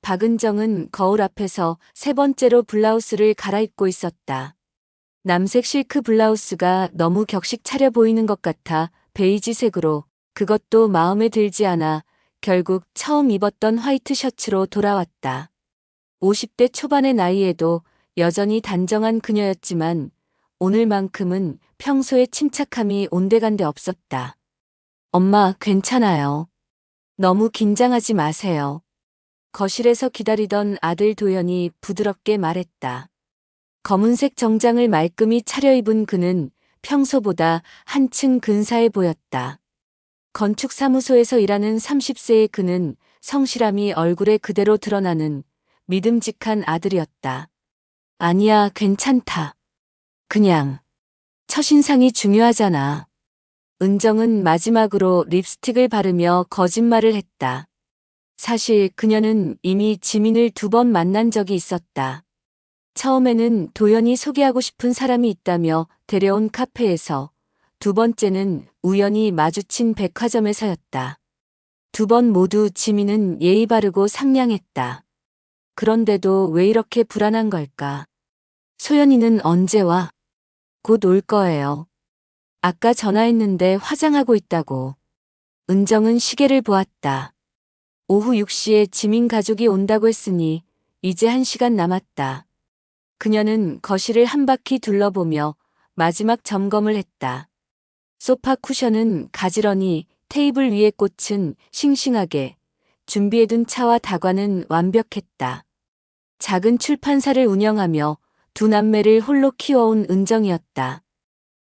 박은정은 거울 앞에서 세 번째로 블라우스를 갈아입고 있었다. 남색 실크 블라우스가 너무 격식 차려 보이는 것 같아 베이지색으로, 그것도 마음에 들지 않아 결국 처음 입었던 화이트 셔츠로 돌아왔다. 50대 초반의 나이에도 여전히 단정한 그녀였지만 오늘만큼은 평소의 침착함이 온데간데 없었다. 엄마, 괜찮아요. 너무 긴장하지 마세요. 거실에서 기다리던 아들 도연이 부드럽게 말했다. 검은색 정장을 말끔히 차려입은 그는 평소보다 한층 근사해 보였다. 건축사무소에서 일하는 30세의 그는 성실함이 얼굴에 그대로 드러나는 믿음직한 아들이었다. 아니야, 괜찮다. 그냥 첫인상이 중요하잖아. 은정은 마지막으로 립스틱을 바르며 거짓말을 했다. 사실 그녀는 이미 지민을 2번 만난 적이 있었다. 처음에는 도연이 소개하고 싶은 사람이 있다며 데려온 카페에서, 2번째는 우연히 마주친 백화점에서였다. 2번 모두 지민은 예의 바르고 상냥했다. 그런데도 왜 이렇게 불안한 걸까? 소연이는 언제 와? 곧 올 거예요. 아까 전화했는데 화장하고 있다고. 은정은 시계를 보았다. 오후 6시에 지민 가족이 온다고 했으니 이제 1시간 남았다. 그녀는 거실을 한 바퀴 둘러보며 마지막 점검을 했다. 소파 쿠션은 가지런히 테이블 위에 꽂힌 싱싱하게 준비해둔 차와 다과는 완벽했다. 작은 출판사를 운영하며 2 남매를 홀로 키워온 은정이었다.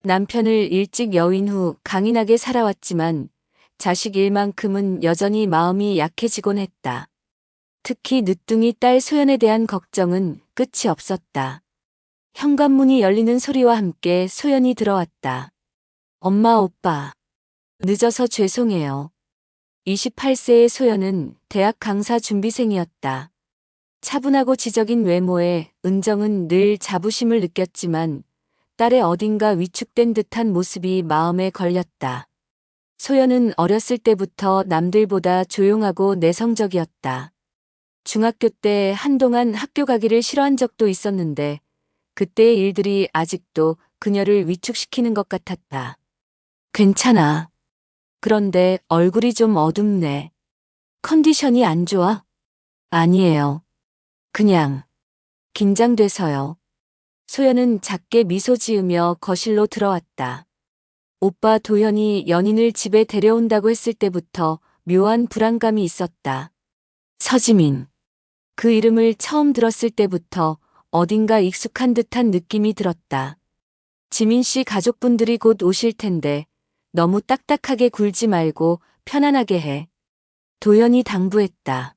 남편을 일찍 여윈 후 강인하게 살아왔지만 자식 일만큼은 여전히 마음이 약해지곤 했다. 특히 늦둥이 딸 소연에 대한 걱정은 끝이 없었다. 현관문이 열리는 소리와 함께 소연이 들어왔다. 엄마, 오빠. 늦어서 죄송해요. 28세의 소연은 대학 강사 준비생이었다. 차분하고 지적인 외모에 은정은 늘 자부심을 느꼈지만 딸의 어딘가 위축된 듯한 모습이 마음에 걸렸다. 소연은 어렸을 때부터 남들보다 조용하고 내성적이었다. 중학교 때 한동안 학교 가기를 싫어한 적도 있었는데 그때의 일들이 아직도 그녀를 위축시키는 것 같았다. 괜찮아. 그런데 얼굴이 좀 어둡네. 컨디션이 안 좋아? 아니에요. 그냥 긴장돼서요. 소연은 작게 미소 지으며 거실로 들어왔다. 오빠 도연이 연인을 집에 데려온다고 했을 때부터 묘한 불안감이 있었다. 서지민. 그 이름을 처음 들었을 때부터 어딘가 익숙한 듯한 느낌이 들었다. 지민 씨 가족분들이 곧 오실 텐데 너무 딱딱하게 굴지 말고 편안하게 해. 도연이 당부했다.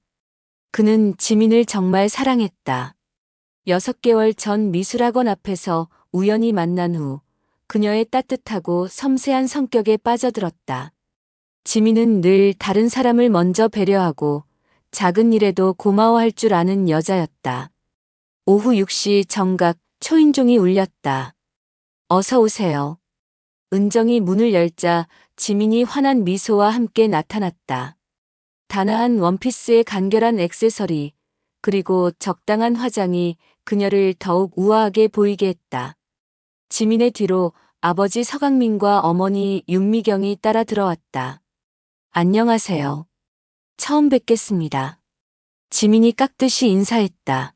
그는 지민을 정말 사랑했다. 6개월 전 미술학원 앞에서 우연히 만난 후 그녀의 따뜻하고 섬세한 성격에 빠져들었다. 지민은 늘 다른 사람을 먼저 배려하고 작은 일에도 고마워할 줄 아는 여자였다. 오후 6시 정각 초인종이 울렸다. 어서 오세요. 은정이 문을 열자 지민이 환한 미소와 함께 나타났다. 단아한 원피스의 간결한 액세서리, 그리고 적당한 화장이 그녀를 더욱 우아하게 보이게 했다. 지민의 뒤로 아버지 서강민과 어머니 윤미경이 따라 들어왔다. 안녕하세요. 처음 뵙겠습니다. 지민이 깍듯이 인사했다.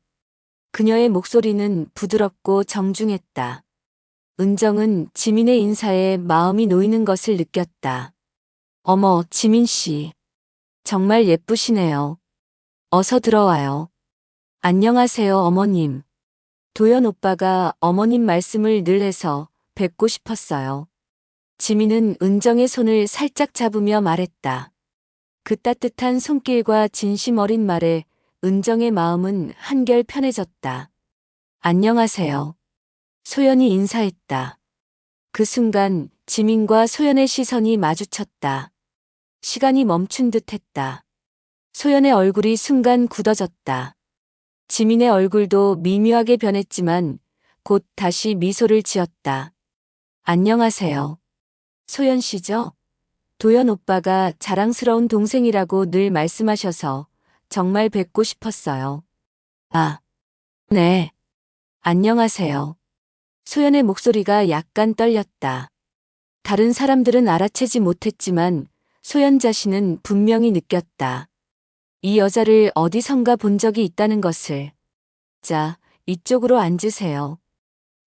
그녀의 목소리는 부드럽고 정중했다. 은정은 지민의 인사에 마음이 놓이는 것을 느꼈다. 어머, 지민 씨. 정말 예쁘시네요. 어서 들어와요. 안녕하세요, 어머님. 도연 오빠가 어머님 말씀을 늘 해서 뵙고 싶었어요. 지민은 은정의 손을 살짝 잡으며 말했다. 그 따뜻한 손길과 진심 어린 말에 은정의 마음은 한결 편해졌다. 안녕하세요. 소연이 인사했다. 그 순간 지민과 소연의 시선이 마주쳤다. 시간이 멈춘 듯 했다. 소연의 얼굴이 순간 굳어졌다. 지민의 얼굴도 미묘하게 변했지만 곧 다시 미소를 지었다. 안녕하세요. 소연 씨죠? 도연 오빠가 자랑스러운 동생이라고 늘 말씀하셔서 정말 뵙고 싶었어요. 아, 네. 안녕하세요. 소연의 목소리가 약간 떨렸다. 다른 사람들은 알아채지 못했지만 소연 자신은 분명히 느꼈다. 이 여자를 어디선가 본 적이 있다는 것을. 자, 이쪽으로 앉으세요.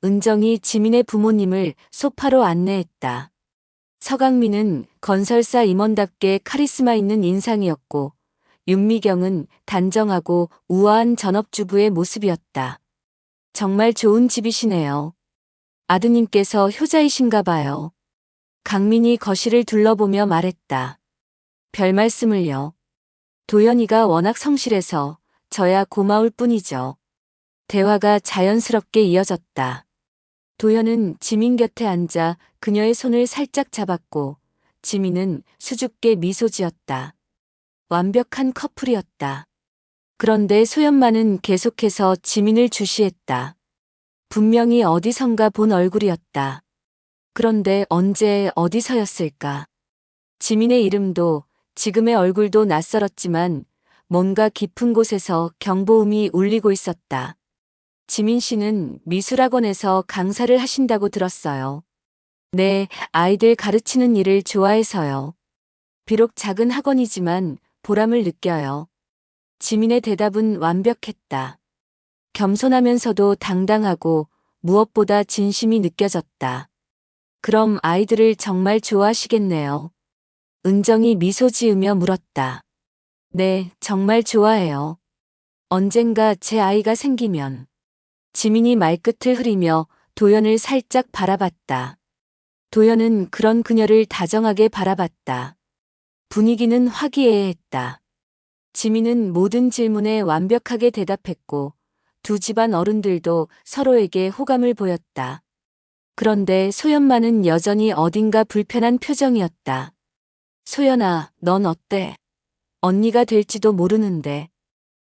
은정이 지민의 부모님을 소파로 안내했다. 서강민은 건설사 임원답게 카리스마 있는 인상이었고, 윤미경은 단정하고 우아한 전업주부의 모습이었다. 정말 좋은 집이시네요. 아드님께서 효자이신가 봐요. 강민이 거실을 둘러보며 말했다. 별 말씀을요. 도연이가 워낙 성실해서 저야 고마울 뿐이죠. 대화가 자연스럽게 이어졌다. 도연은 지민 곁에 앉아 그녀의 손을 살짝 잡았고 지민은 수줍게 미소 지었다. 완벽한 커플이었다. 그런데 소연만은 계속해서 지민을 주시했다. 분명히 어디선가 본 얼굴이었다. 그런데 언제 어디서였을까? 지민의 이름도 지금의 얼굴도 낯설었지만 뭔가 깊은 곳에서 경보음이 울리고 있었다. 지민 씨는 미술학원에서 강사를 하신다고 들었어요. 네, 아이들 가르치는 일을 좋아해서요. 비록 작은 학원이지만 보람을 느껴요. 지민의 대답은 완벽했다. 겸손하면서도 당당하고 무엇보다 진심이 느껴졌다. 그럼 아이들을 정말 좋아하시겠네요. 은정이 미소 지으며 물었다. 네, 정말 좋아해요. 언젠가 제 아이가 생기면. 지민이 말끝을 흐리며 도연을 살짝 바라봤다. 도연은 그런 그녀를 다정하게 바라봤다. 분위기는 화기애애했다. 지민은 모든 질문에 완벽하게 대답했고 두 집안 어른들도 서로에게 호감을 보였다. 그런데 소연만은 여전히 어딘가 불편한 표정이었다. 소연아, 넌 어때? 언니가 될지도 모르는데.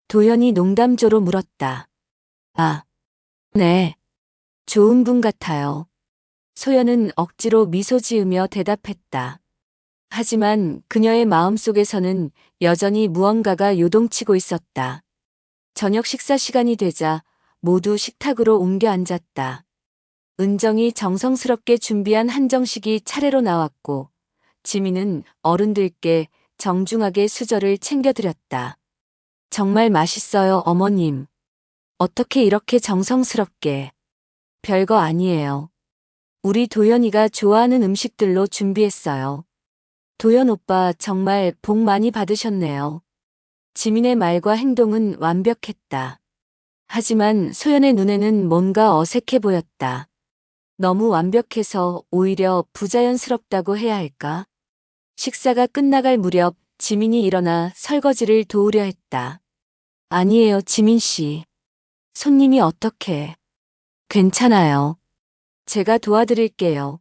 도연이 농담조로 물었다. 아, 네. 좋은 분 같아요. 소연은 억지로 미소 지으며 대답했다. 하지만 그녀의 마음속에서는 여전히 무언가가 요동치고 있었다. 저녁 식사 시간이 되자 모두 식탁으로 옮겨 앉았다. 은정이 정성스럽게 준비한 한정식이 차례로 나왔고 지민은 어른들께 정중하게 수저를 챙겨드렸다. 정말 맛있어요, 어머님. 어떻게 이렇게 정성스럽게. 별거 아니에요. 우리 도연이가 좋아하는 음식들로 준비했어요. 도연 오빠 정말 복 많이 받으셨네요. 지민의 말과 행동은 완벽했다. 하지만 소연의 눈에는 뭔가 어색해 보였다. 너무 완벽해서 오히려 부자연스럽다고 해야 할까? 식사가 끝나갈 무렵 지민이 일어나 설거지를 도우려 했다. 아니에요, 지민 씨. 손님이 어떻게? 괜찮아요. 제가 도와드릴게요.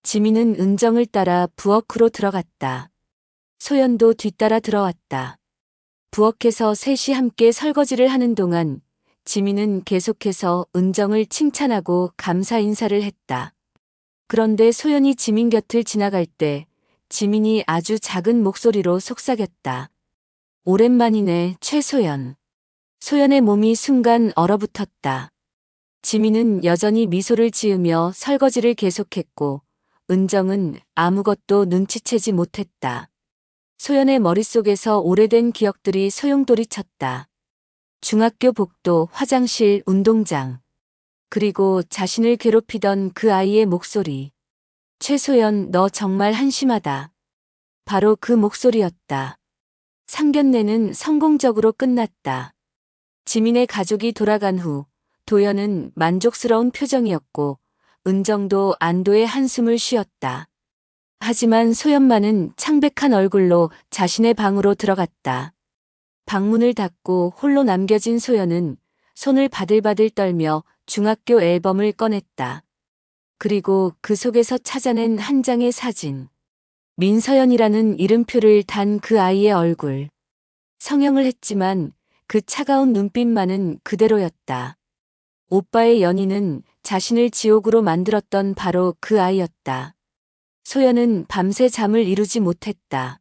지민은 은정을 따라 부엌으로 들어갔다. 소연도 뒤따라 들어왔다. 부엌에서 셋이 함께 설거지를 하는 동안 지민은 계속해서 은정을 칭찬하고 감사 인사를 했다. 그런데 소연이 지민 곁을 지나갈 때 지민이 아주 작은 목소리로 속삭였다. 오랜만이네, 최소연. 소연의 몸이 순간 얼어붙었다. 지민은 여전히 미소를 지으며 설거지를 계속했고 은정은 아무것도 눈치채지 못했다. 소연의 머릿속에서 오래된 기억들이 소용돌이쳤다. 중학교 복도, 화장실, 운동장. 그리고 자신을 괴롭히던 그 아이의 목소리. 최소연, 너 정말 한심하다. 바로 그 목소리였다. 상견례는 성공적으로 끝났다. 지민의 가족이 돌아간 후 도연은 만족스러운 표정이었고 은정도 안도의 한숨을 쉬었다. 하지만 소연만은 창백한 얼굴로 자신의 방으로 들어갔다. 방문을 닫고 홀로 남겨진 소연은 손을 바들바들 떨며 중학교 앨범을 꺼냈다. 그리고 그 속에서 찾아낸 한 장의 사진. 민서연이라는 이름표를 단 그 아이의 얼굴. 성형을 했지만 그 차가운 눈빛만은 그대로였다. 오빠의 연인은 자신을 지옥으로 만들었던 바로 그 아이였다. 소연은 밤새 잠을 이루지 못했다.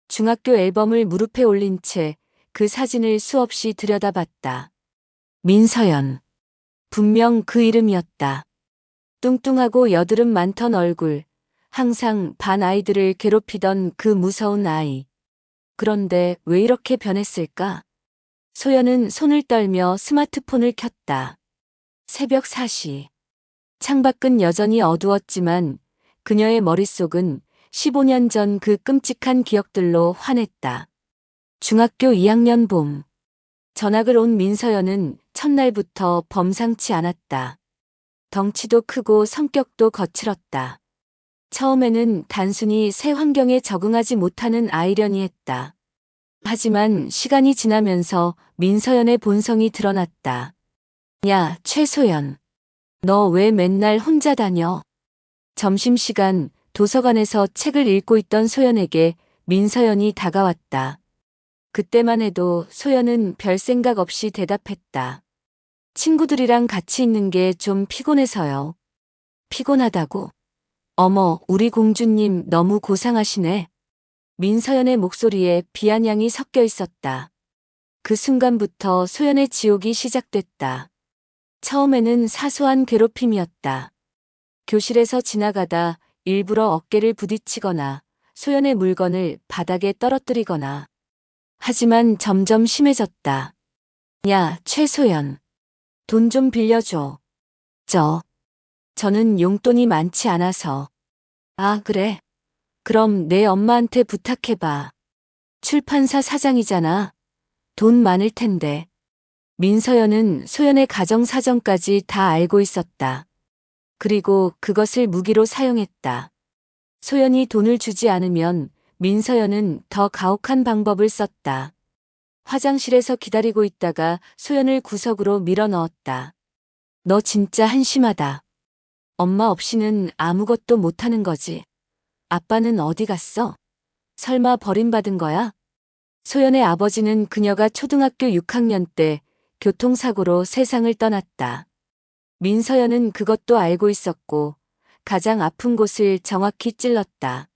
중학교 앨범을 무릎에 올린 채 그 사진을 수없이 들여다봤다. 민서연. 분명 그 이름이었다. 뚱뚱하고 여드름 많던 얼굴, 항상 반 아이들을 괴롭히던 그 무서운 아이. 그런데 왜 이렇게 변했을까? 소연은 손을 떨며 스마트폰을 켰다. 새벽 4시. 창밖은 여전히 어두웠지만 그녀의 머릿속은 15년 전 그 끔찍한 기억들로 환했다. 중학교 2학년 봄. 전학을 온 민서연은 첫날부터 범상치 않았다. 덩치도 크고 성격도 거칠었다. 처음에는 단순히 새 환경에 적응하지 못하는 아이려니 했다. 하지만 시간이 지나면서 민서연의 본성이 드러났다. 야, 최소연. 너 왜 맨날 혼자 다녀? 점심시간 도서관에서 책을 읽고 있던 소연에게 민서연이 다가왔다. 그때만 해도 소연은 별 생각 없이 대답했다. 친구들이랑 같이 있는 게 좀 피곤해서요. 피곤하다고? 어머, 우리 공주님 너무 고상하시네. 민서연의 목소리에 비아냥이 섞여 있었다. 그 순간부터 소연의 지옥이 시작됐다. 처음에는 사소한 괴롭힘이었다. 교실에서 지나가다 일부러 어깨를 부딪히거나 소연의 물건을 바닥에 떨어뜨리거나. 하지만 점점 심해졌다. 야, 최소연. 돈 좀 빌려줘. 저는 용돈이 많지 않아서. 아, 그래? 그럼 내 엄마한테 부탁해봐. 출판사 사장이잖아. 돈 많을 텐데. 민서연은 소연의 가정 사정까지 다 알고 있었다. 그리고 그것을 무기로 사용했다. 소연이 돈을 주지 않으면 민서연은 더 가혹한 방법을 썼다. 화장실에서 기다리고 있다가 소연을 구석으로 밀어 넣었다. 너 진짜 한심하다. 엄마 없이는 아무것도 못하는 거지. 아빠는 어디 갔어? 설마 버림받은 거야? 소연의 아버지는 그녀가 초등학교 6학년 때 교통사고로 세상을 떠났다. 민서연은 그것도 알고 있었고 가장 아픈 곳을 정확히 찔렀다.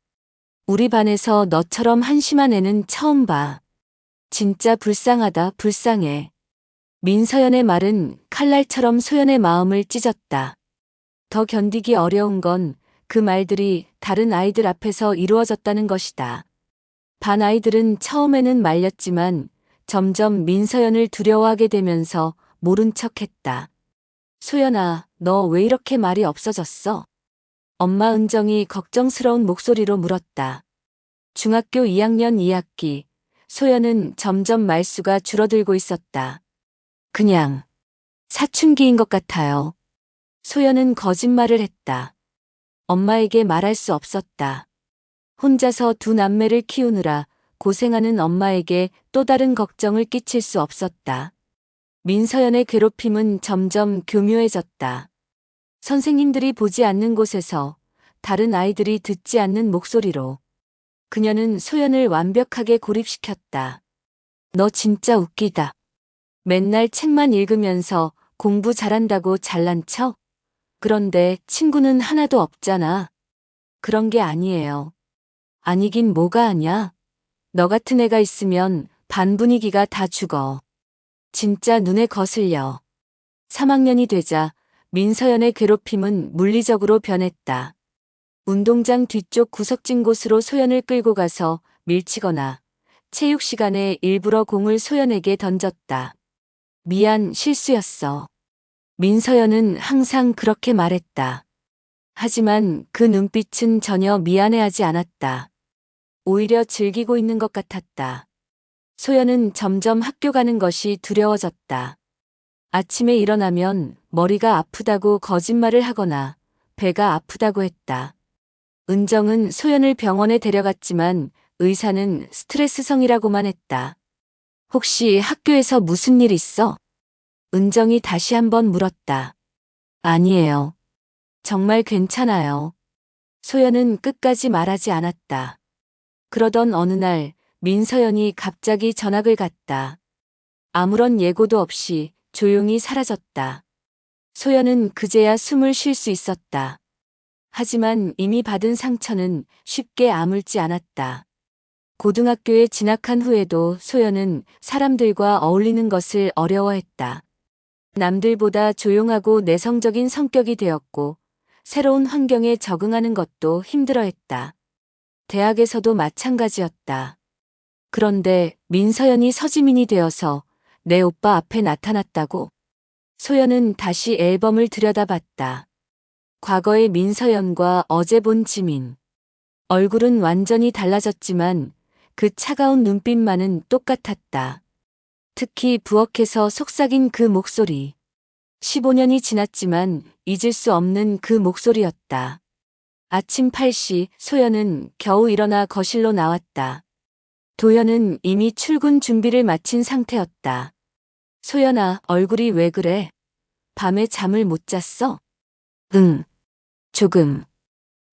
우리 반에서 너처럼 한심한 애는 처음 봐. 진짜 불쌍하다, 불쌍해. 민서연의 말은 칼날처럼 소연의 마음을 찢었다. 더 견디기 어려운 건 그 말들이 다른 아이들 앞에서 이루어졌다는 것이다. 반 아이들은 처음에는 말렸지만 점점 민서연을 두려워하게 되면서 모른 척했다. 소연아, 너 왜 이렇게 말이 없어졌어? 엄마 은정이 걱정스러운 목소리로 물었다. 중학교 2학년 2학기, 소연은 점점 말수가 줄어들고 있었다. 그냥 사춘기인 것 같아요. 소연은 거짓말을 했다. 엄마에게 말할 수 없었다. 혼자서 두 남매를 키우느라 고생하는 엄마에게 또 다른 걱정을 끼칠 수 없었다. 민서연의 괴롭힘은 점점 교묘해졌다. 선생님들이 보지 않는 곳에서 다른 아이들이 듣지 않는 목소리로 그녀는 소연을 완벽하게 고립시켰다. 너 진짜 웃기다. 맨날 책만 읽으면서 공부 잘한다고 잘난 척? 그런데 친구는 하나도 없잖아. 그런 게 아니에요. 아니긴 뭐가 아냐. 너 같은 애가 있으면 반 분위기가 다 죽어. 진짜 눈에 거슬려. 3학년이 되자 민서연의 괴롭힘은 물리적으로 변했다. 운동장 뒤쪽 구석진 곳으로 소연을 끌고 가서 밀치거나 체육 시간에 일부러 공을 소연에게 던졌다. 미안, 실수였어. 민서연은 항상 그렇게 말했다. 하지만 그 눈빛은 전혀 미안해하지 않았다. 오히려 즐기고 있는 것 같았다. 소연은 점점 학교 가는 것이 두려워졌다. 아침에 일어나면 머리가 아프다고 거짓말을 하거나 배가 아프다고 했다. 은정은 소연을 병원에 데려갔지만 의사는 스트레스성이라고만 했다. 혹시 학교에서 무슨 일 있어? 은정이 다시 한번 물었다. 아니에요. 정말 괜찮아요. 소연은 끝까지 말하지 않았다. 그러던 어느 날 민서연이 갑자기 전학을 갔다. 아무런 예고도 없이 조용히 사라졌다. 소연은 그제야 숨을 쉴 수 있었다. 하지만 이미 받은 상처는 쉽게 아물지 않았다. 고등학교에 진학한 후에도 소연은 사람들과 어울리는 것을 어려워했다. 남들보다 조용하고 내성적인 성격이 되었고 새로운 환경에 적응하는 것도 힘들어했다. 대학에서도 마찬가지였다. 그런데 민서연이 서지민이 되어서 내 오빠 앞에 나타났다고? 소연은 다시 앨범을 들여다봤다. 과거의 민서연과 어제 본 지민. 얼굴은 완전히 달라졌지만 그 차가운 눈빛만은 똑같았다. 특히 부엌에서 속삭인 그 목소리. 15년이 지났지만 잊을 수 없는 그 목소리였다. 아침 8시 소연은 겨우 일어나 거실로 나왔다. 도연은 이미 출근 준비를 마친 상태였다. 소연아, 얼굴이 왜 그래? 밤에 잠을 못 잤어? 응, 조금.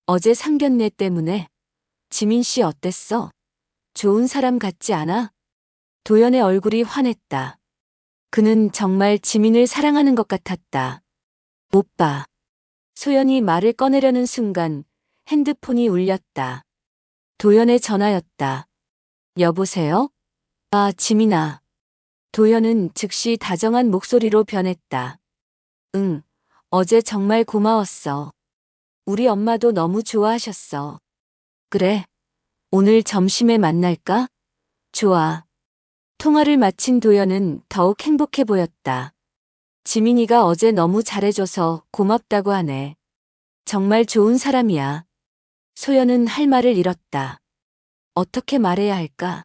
어제 상견례 때문에. 지민 씨 어땠어? 좋은 사람 같지 않아? 도연의 얼굴이 환했다. 그는 정말 지민을 사랑하는 것 같았다. 오빠. 소연이 말을 꺼내려는 순간 핸드폰이 울렸다. 도연의 전화였다. 여보세요? 아, 지민아. 도연은 즉시 다정한 목소리로 변했다. 응, 어제 정말 고마웠어. 우리 엄마도 너무 좋아하셨어. 그래, 오늘 점심에 만날까? 좋아. 통화를 마친 도연은 더욱 행복해 보였다. 지민이가 어제 너무 잘해줘서 고맙다고 하네. 정말 좋은 사람이야. 소연은 할 말을 잃었다. 어떻게 말해야 할까?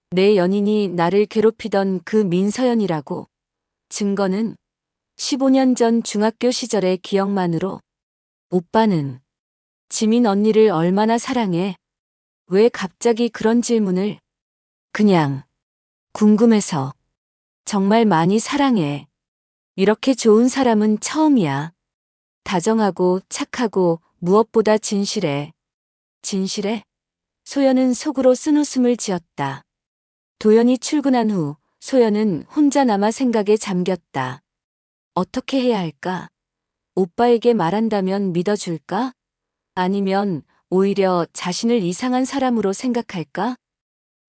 내 연인이 나를 괴롭히던 그 민서연이라고. 증거는 15년 전 중학교 시절의 기억만으로. 오빠는 지민 언니를 얼마나 사랑해? 왜 갑자기 그런 질문을? 그냥 궁금해서. 정말 많이 사랑해. 이렇게 좋은 사람은 처음이야. 다정하고 착하고 무엇보다 진실해. 진실해? 소연은 속으로 쓴웃음을 지었다. 도연이 출근한 후 소연은 혼자 남아 생각에 잠겼다. 어떻게 해야 할까? 오빠에게 말한다면 믿어줄까? 아니면 오히려 자신을 이상한 사람으로 생각할까?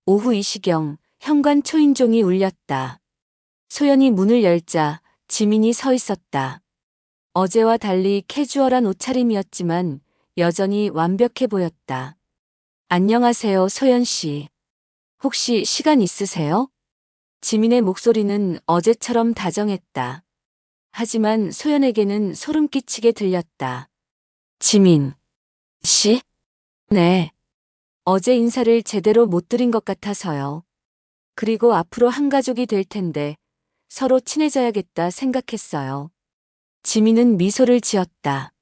오후 이 시경 현관 초인종이 울렸다. 소연이 문을 열자 지민이 서 있었다. 어제와 달리 캐주얼한 옷차림이었지만 여전히 완벽해 보였다. 안녕하세요, 소연 씨. 혹시 시간 있으세요? 지민의 목소리는 어제처럼 다정했다. 하지만 소연에게는 소름 끼치게 들렸다. 지민 씨? 네. 어제 인사를 제대로 못 드린 것 같아서요. 그리고 앞으로 한 가족이 될 텐데 서로 친해져야겠다 생각했어요. 지민은 미소를 지었다.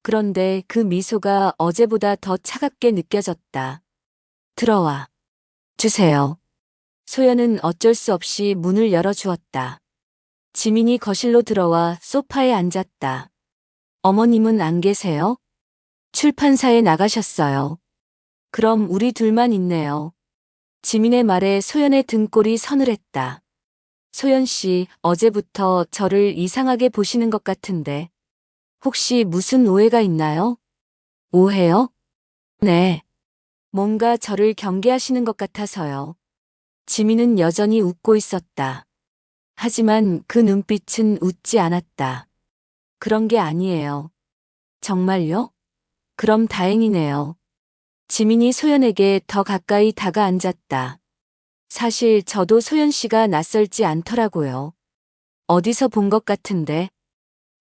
그런데 그 미소가 어제보다 더 차갑게 느껴졌다. 들어와 주세요. 소연은 어쩔 수 없이 문을 열어주었다. 지민이 거실로 들어와 소파에 앉았다. 어머님은 안 계세요? 출판사에 나가셨어요. 그럼 우리 둘만 있네요. 지민의 말에 소연의 등골이 서늘했다. 소연 씨, 어제부터 저를 이상하게 보시는 것 같은데. 혹시 무슨 오해가 있나요? 오해요? 네. 뭔가 저를 경계하시는 것 같아서요. 지민은 여전히 웃고 있었다. 하지만 그 눈빛은 웃지 않았다. 그런 게 아니에요. 정말요? 그럼 다행이네요. 지민이 소연에게 더 가까이 다가앉았다. 사실 저도 소연 씨가 낯설지 않더라고요. 어디서 본 것 같은데.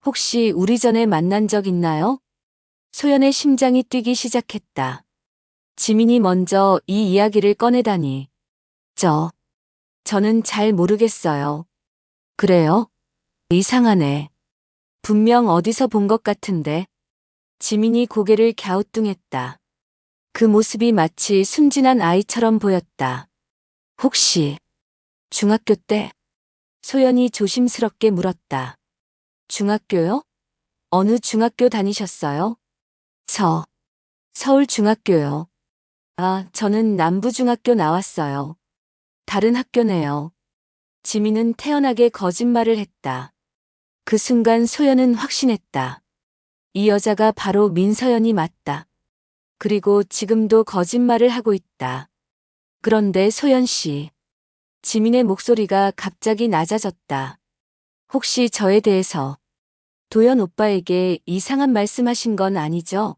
혹시 우리 전에 만난 적 있나요? 소연의 심장이 뛰기 시작했다. 지민이 먼저 이 이야기를 꺼내다니. 저는 잘 모르겠어요. 그래요? 이상하네. 분명 어디서 본 것 같은데. 지민이 고개를 갸우뚱했다. 그 모습이 마치 순진한 아이처럼 보였다. 혹시 중학교 때? 소연이 조심스럽게 물었다. 중학교요? 어느 중학교 다니셨어요? 서울 중학교요. 아, 저는 남부중학교 나왔어요. 다른 학교네요. 지민은 태연하게 거짓말을 했다. 그 순간 소연은 확신했다. 이 여자가 바로 민서연이 맞다. 그리고 지금도 거짓말을 하고 있다. 그런데 소연 씨. 지민의 목소리가 갑자기 낮아졌다. 혹시 저에 대해서 도연 오빠에게 이상한 말씀하신 건 아니죠?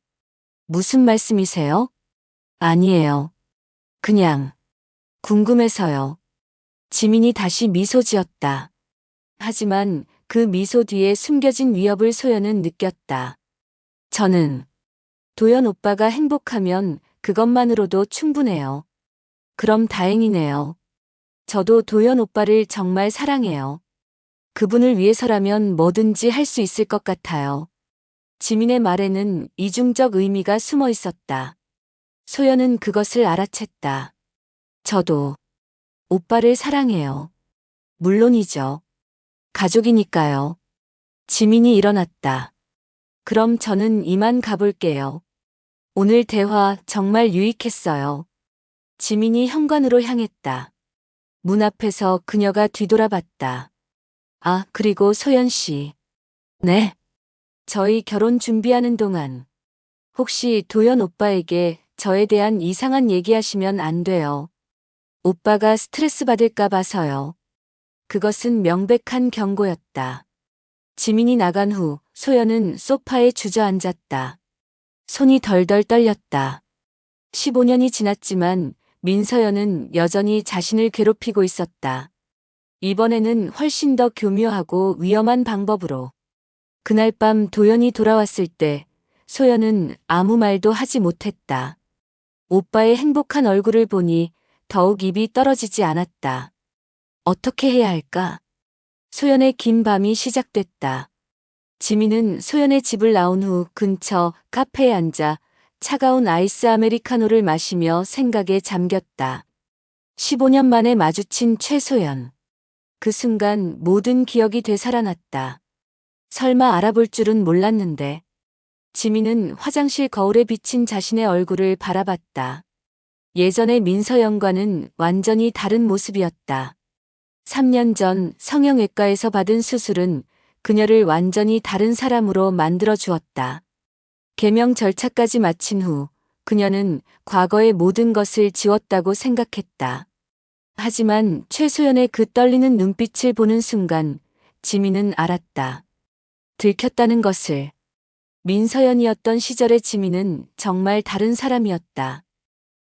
무슨 말씀이세요? 아니에요. 그냥 궁금해서요. 지민이 다시 미소 지었다. 하지만 그 미소 뒤에 숨겨진 위협을 소연은 느꼈다. 저는 도연 오빠가 행복하면 그것만으로도 충분해요. 그럼 다행이네요. 저도 도연 오빠를 정말 사랑해요. 그분을 위해서라면 뭐든지 할 수 있을 것 같아요. 지민의 말에는 이중적 의미가 숨어 있었다. 소연은 그것을 알아챘다. 저도 오빠를 사랑해요. 물론이죠. 가족이니까요. 지민이 일어났다. 그럼 저는 이만 가볼게요. 오늘 대화 정말 유익했어요. 지민이 현관으로 향했다. 문 앞에서 그녀가 뒤돌아봤다. 아, 그리고 소연 씨. 네. 저희 결혼 준비하는 동안 혹시 도연 오빠에게 저에 대한 이상한 얘기하시면 안 돼요. 오빠가 스트레스 받을까 봐서요. 그것은 명백한 경고였다. 지민이 나간 후 소연은 소파에 주저앉았다. 손이 덜덜 떨렸다. 15년이 지났지만 민서연은 여전히 자신을 괴롭히고 있었다. 이번에는 훨씬 더 교묘하고 위험한 방법으로. 그날 밤 도연이 돌아왔을 때 소연은 아무 말도 하지 못했다. 오빠의 행복한 얼굴을 보니 더욱 입이 떨어지지 않았다. 어떻게 해야 할까? 소연의 긴 밤이 시작됐다. 지민은 소연의 집을 나온 후 근처 카페에 앉아 차가운 아이스 아메리카노를 마시며 생각에 잠겼다. 15년 만에 마주친 최소연. 그 순간 모든 기억이 되살아났다. 설마 알아볼 줄은 몰랐는데. 지민은 화장실 거울에 비친 자신의 얼굴을 바라봤다. 예전의 민서연과는 완전히 다른 모습이었다. 3년 전 성형외과에서 받은 수술은 그녀를 완전히 다른 사람으로 만들어 주었다. 개명 절차까지 마친 후 그녀는 과거의 모든 것을 지웠다고 생각했다. 하지만 최소연의 그 떨리는 눈빛을 보는 순간 지민은 알았다. 들켰다는 것을. 민서연이었던 시절의 지민은 정말 다른 사람이었다.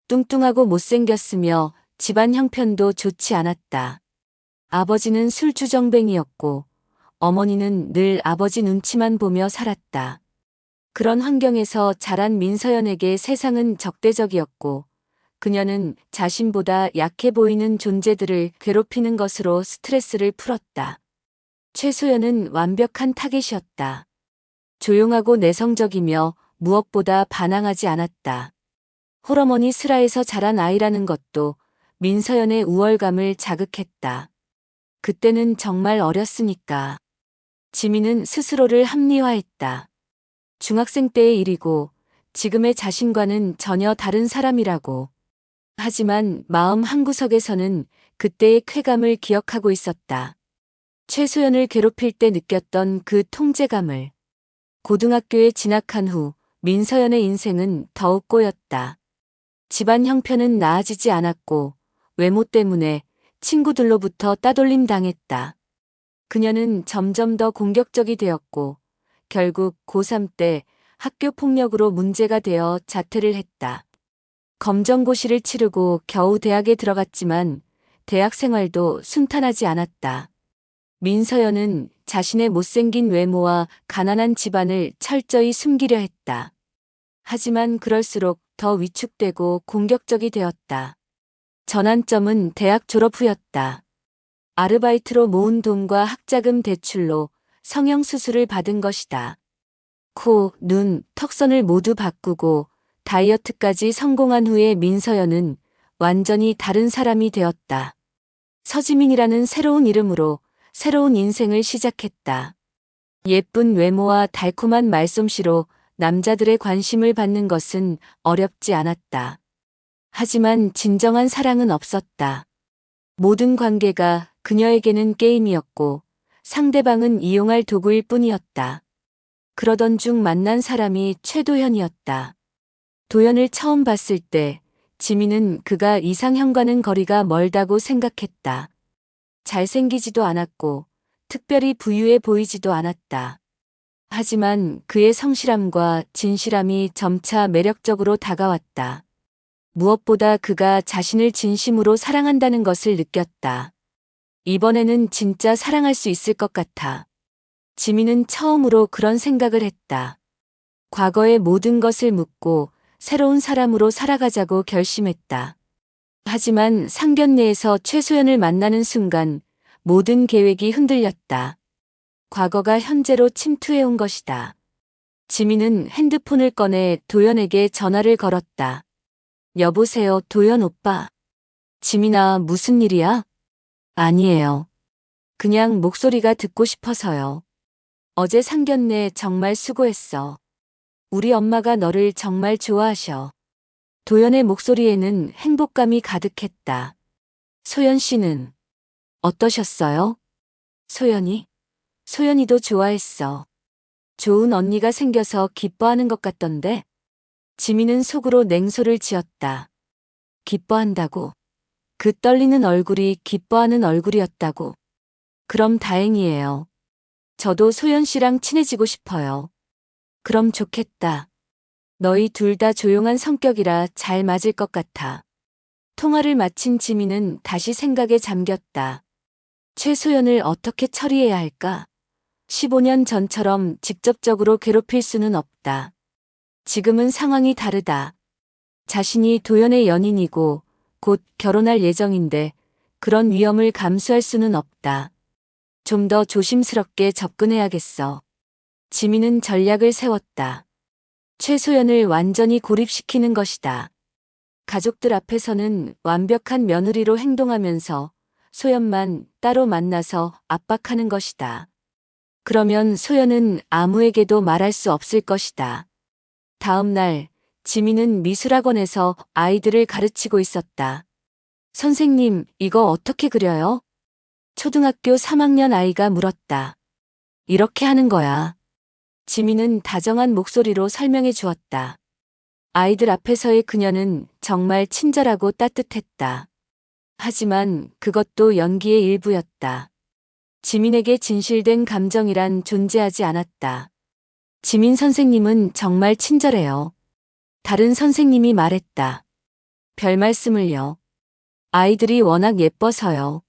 뚱뚱하고 못생겼으며 집안 형편도 좋지 않았다. 아버지는 술주정뱅이였고 어머니는 늘 아버지 눈치만 보며 살았다. 그런 환경에서 자란 민서연에게 세상은 적대적이었고 그녀는 자신보다 약해 보이는 존재들을 괴롭히는 것으로 스트레스를 풀었다. 최소연은 완벽한 타겟이었다. 조용하고 내성적이며 무엇보다 반항하지 않았다. 홀어머니 슬하에서 자란 아이라는 것도 민서연의 우월감을 자극했다. 그때는 정말 어렸으니까. 지민은 스스로를 합리화했다. 중학생 때의 일이고 지금의 자신과는 전혀 다른 사람이라고. 하지만 마음 한구석에서는 그때의 쾌감을 기억하고 있었다. 최소연을 괴롭힐 때 느꼈던 그 통제감을. 고등학교에 진학한 후 민서연의 인생은 더욱 꼬였다. 집안 형편은 나아지지 않았고 외모 때문에 친구들로부터 따돌림 당했다. 그녀는 점점 더 공격적이 되었고 결국 고3 때 학교 폭력으로 문제가 되어 자퇴를 했다. 검정고시를 치르고 겨우 대학에 들어갔지만 대학 생활도 순탄하지 않았다. 민서연은 자신의 못생긴 외모와 가난한 집안을 철저히 숨기려 했다. 하지만 그럴수록 더 위축되고 공격적이 되었다. 전환점은 대학 졸업 후였다. 아르바이트로 모은 돈과 학자금 대출로 성형수술을 받은 것이다. 코, 눈, 턱선을 모두 바꾸고 다이어트까지 성공한 후에 민서연은 완전히 다른 사람이 되었다. 서지민이라는 새로운 이름으로 새로운 인생을 시작했다. 예쁜 외모와 달콤한 말솜씨로 남자들의 관심을 받는 것은 어렵지 않았다. 하지만 진정한 사랑은 없었다. 모든 관계가 그녀에게는 게임이었고 상대방은 이용할 도구일 뿐이었다. 그러던 중 만난 사람이 최도현이었다. 도현을 처음 봤을 때 지민은 그가 이상형과는 거리가 멀다고 생각했다. 잘생기지도 않았고 특별히 부유해 보이지도 않았다. 하지만 그의 성실함과 진실함이 점차 매력적으로 다가왔다. 무엇보다 그가 자신을 진심으로 사랑한다는 것을 느꼈다. 이번에는 진짜 사랑할 수 있을 것 같아. 지민은 처음으로 그런 생각을 했다. 과거의 모든 것을 묻고 새로운 사람으로 살아가자고 결심했다. 하지만 상견례에서 최소연을 만나는 순간 모든 계획이 흔들렸다. 과거가 현재로 침투해온 것이다. 지민은 핸드폰을 꺼내 도연에게 전화를 걸었다. 여보세요, 도연 오빠. 지민아, 무슨 일이야? 아니에요. 그냥 목소리가 듣고 싶어서요. 어제 상견례 정말 수고했어. 우리 엄마가 너를 정말 좋아하셔. 도연의 목소리에는 행복감이 가득했다. 소연 씨는 어떠셨어요? 소연이도 좋아했어. 좋은 언니가 생겨서 기뻐하는 것 같던데. 지민은 속으로 냉소를 지었다. 기뻐한다고. 그 떨리는 얼굴이 기뻐하는 얼굴이었다고. 그럼 다행이에요. 저도 소연 씨랑 친해지고 싶어요. 그럼 좋겠다. 너희 둘 다 조용한 성격이라 잘 맞을 것 같아. 통화를 마친 지민은 다시 생각에 잠겼다. 최소연을 어떻게 처리해야 할까? 15년 전처럼 직접적으로 괴롭힐 수는 없다. 지금은 상황이 다르다. 자신이 도연의 연인이고 곧 결혼할 예정인데 그런 위험을 감수할 수는 없다. 좀 더 조심스럽게 접근해야겠어. 지민은 전략을 세웠다. 최소연을 완전히 고립시키는 것이다. 가족들 앞에서는 완벽한 며느리로 행동하면서 소연만 따로 만나서 압박하는 것이다. 그러면 소연은 아무에게도 말할 수 없을 것이다. 다음 날, 지민은 미술학원에서 아이들을 가르치고 있었다. 선생님, 이거 어떻게 그려요? 초등학교 3학년 아이가 물었다. 이렇게 하는 거야. 지민은 다정한 목소리로 설명해 주었다. 아이들 앞에서의 그녀는 정말 친절하고 따뜻했다. 하지만 그것도 연기의 일부였다. 지민에게 진실된 감정이란 존재하지 않았다. 지민 선생님은 정말 친절해요. 다른 선생님이 말했다. 별 말씀을요. 아이들이 워낙 예뻐서요.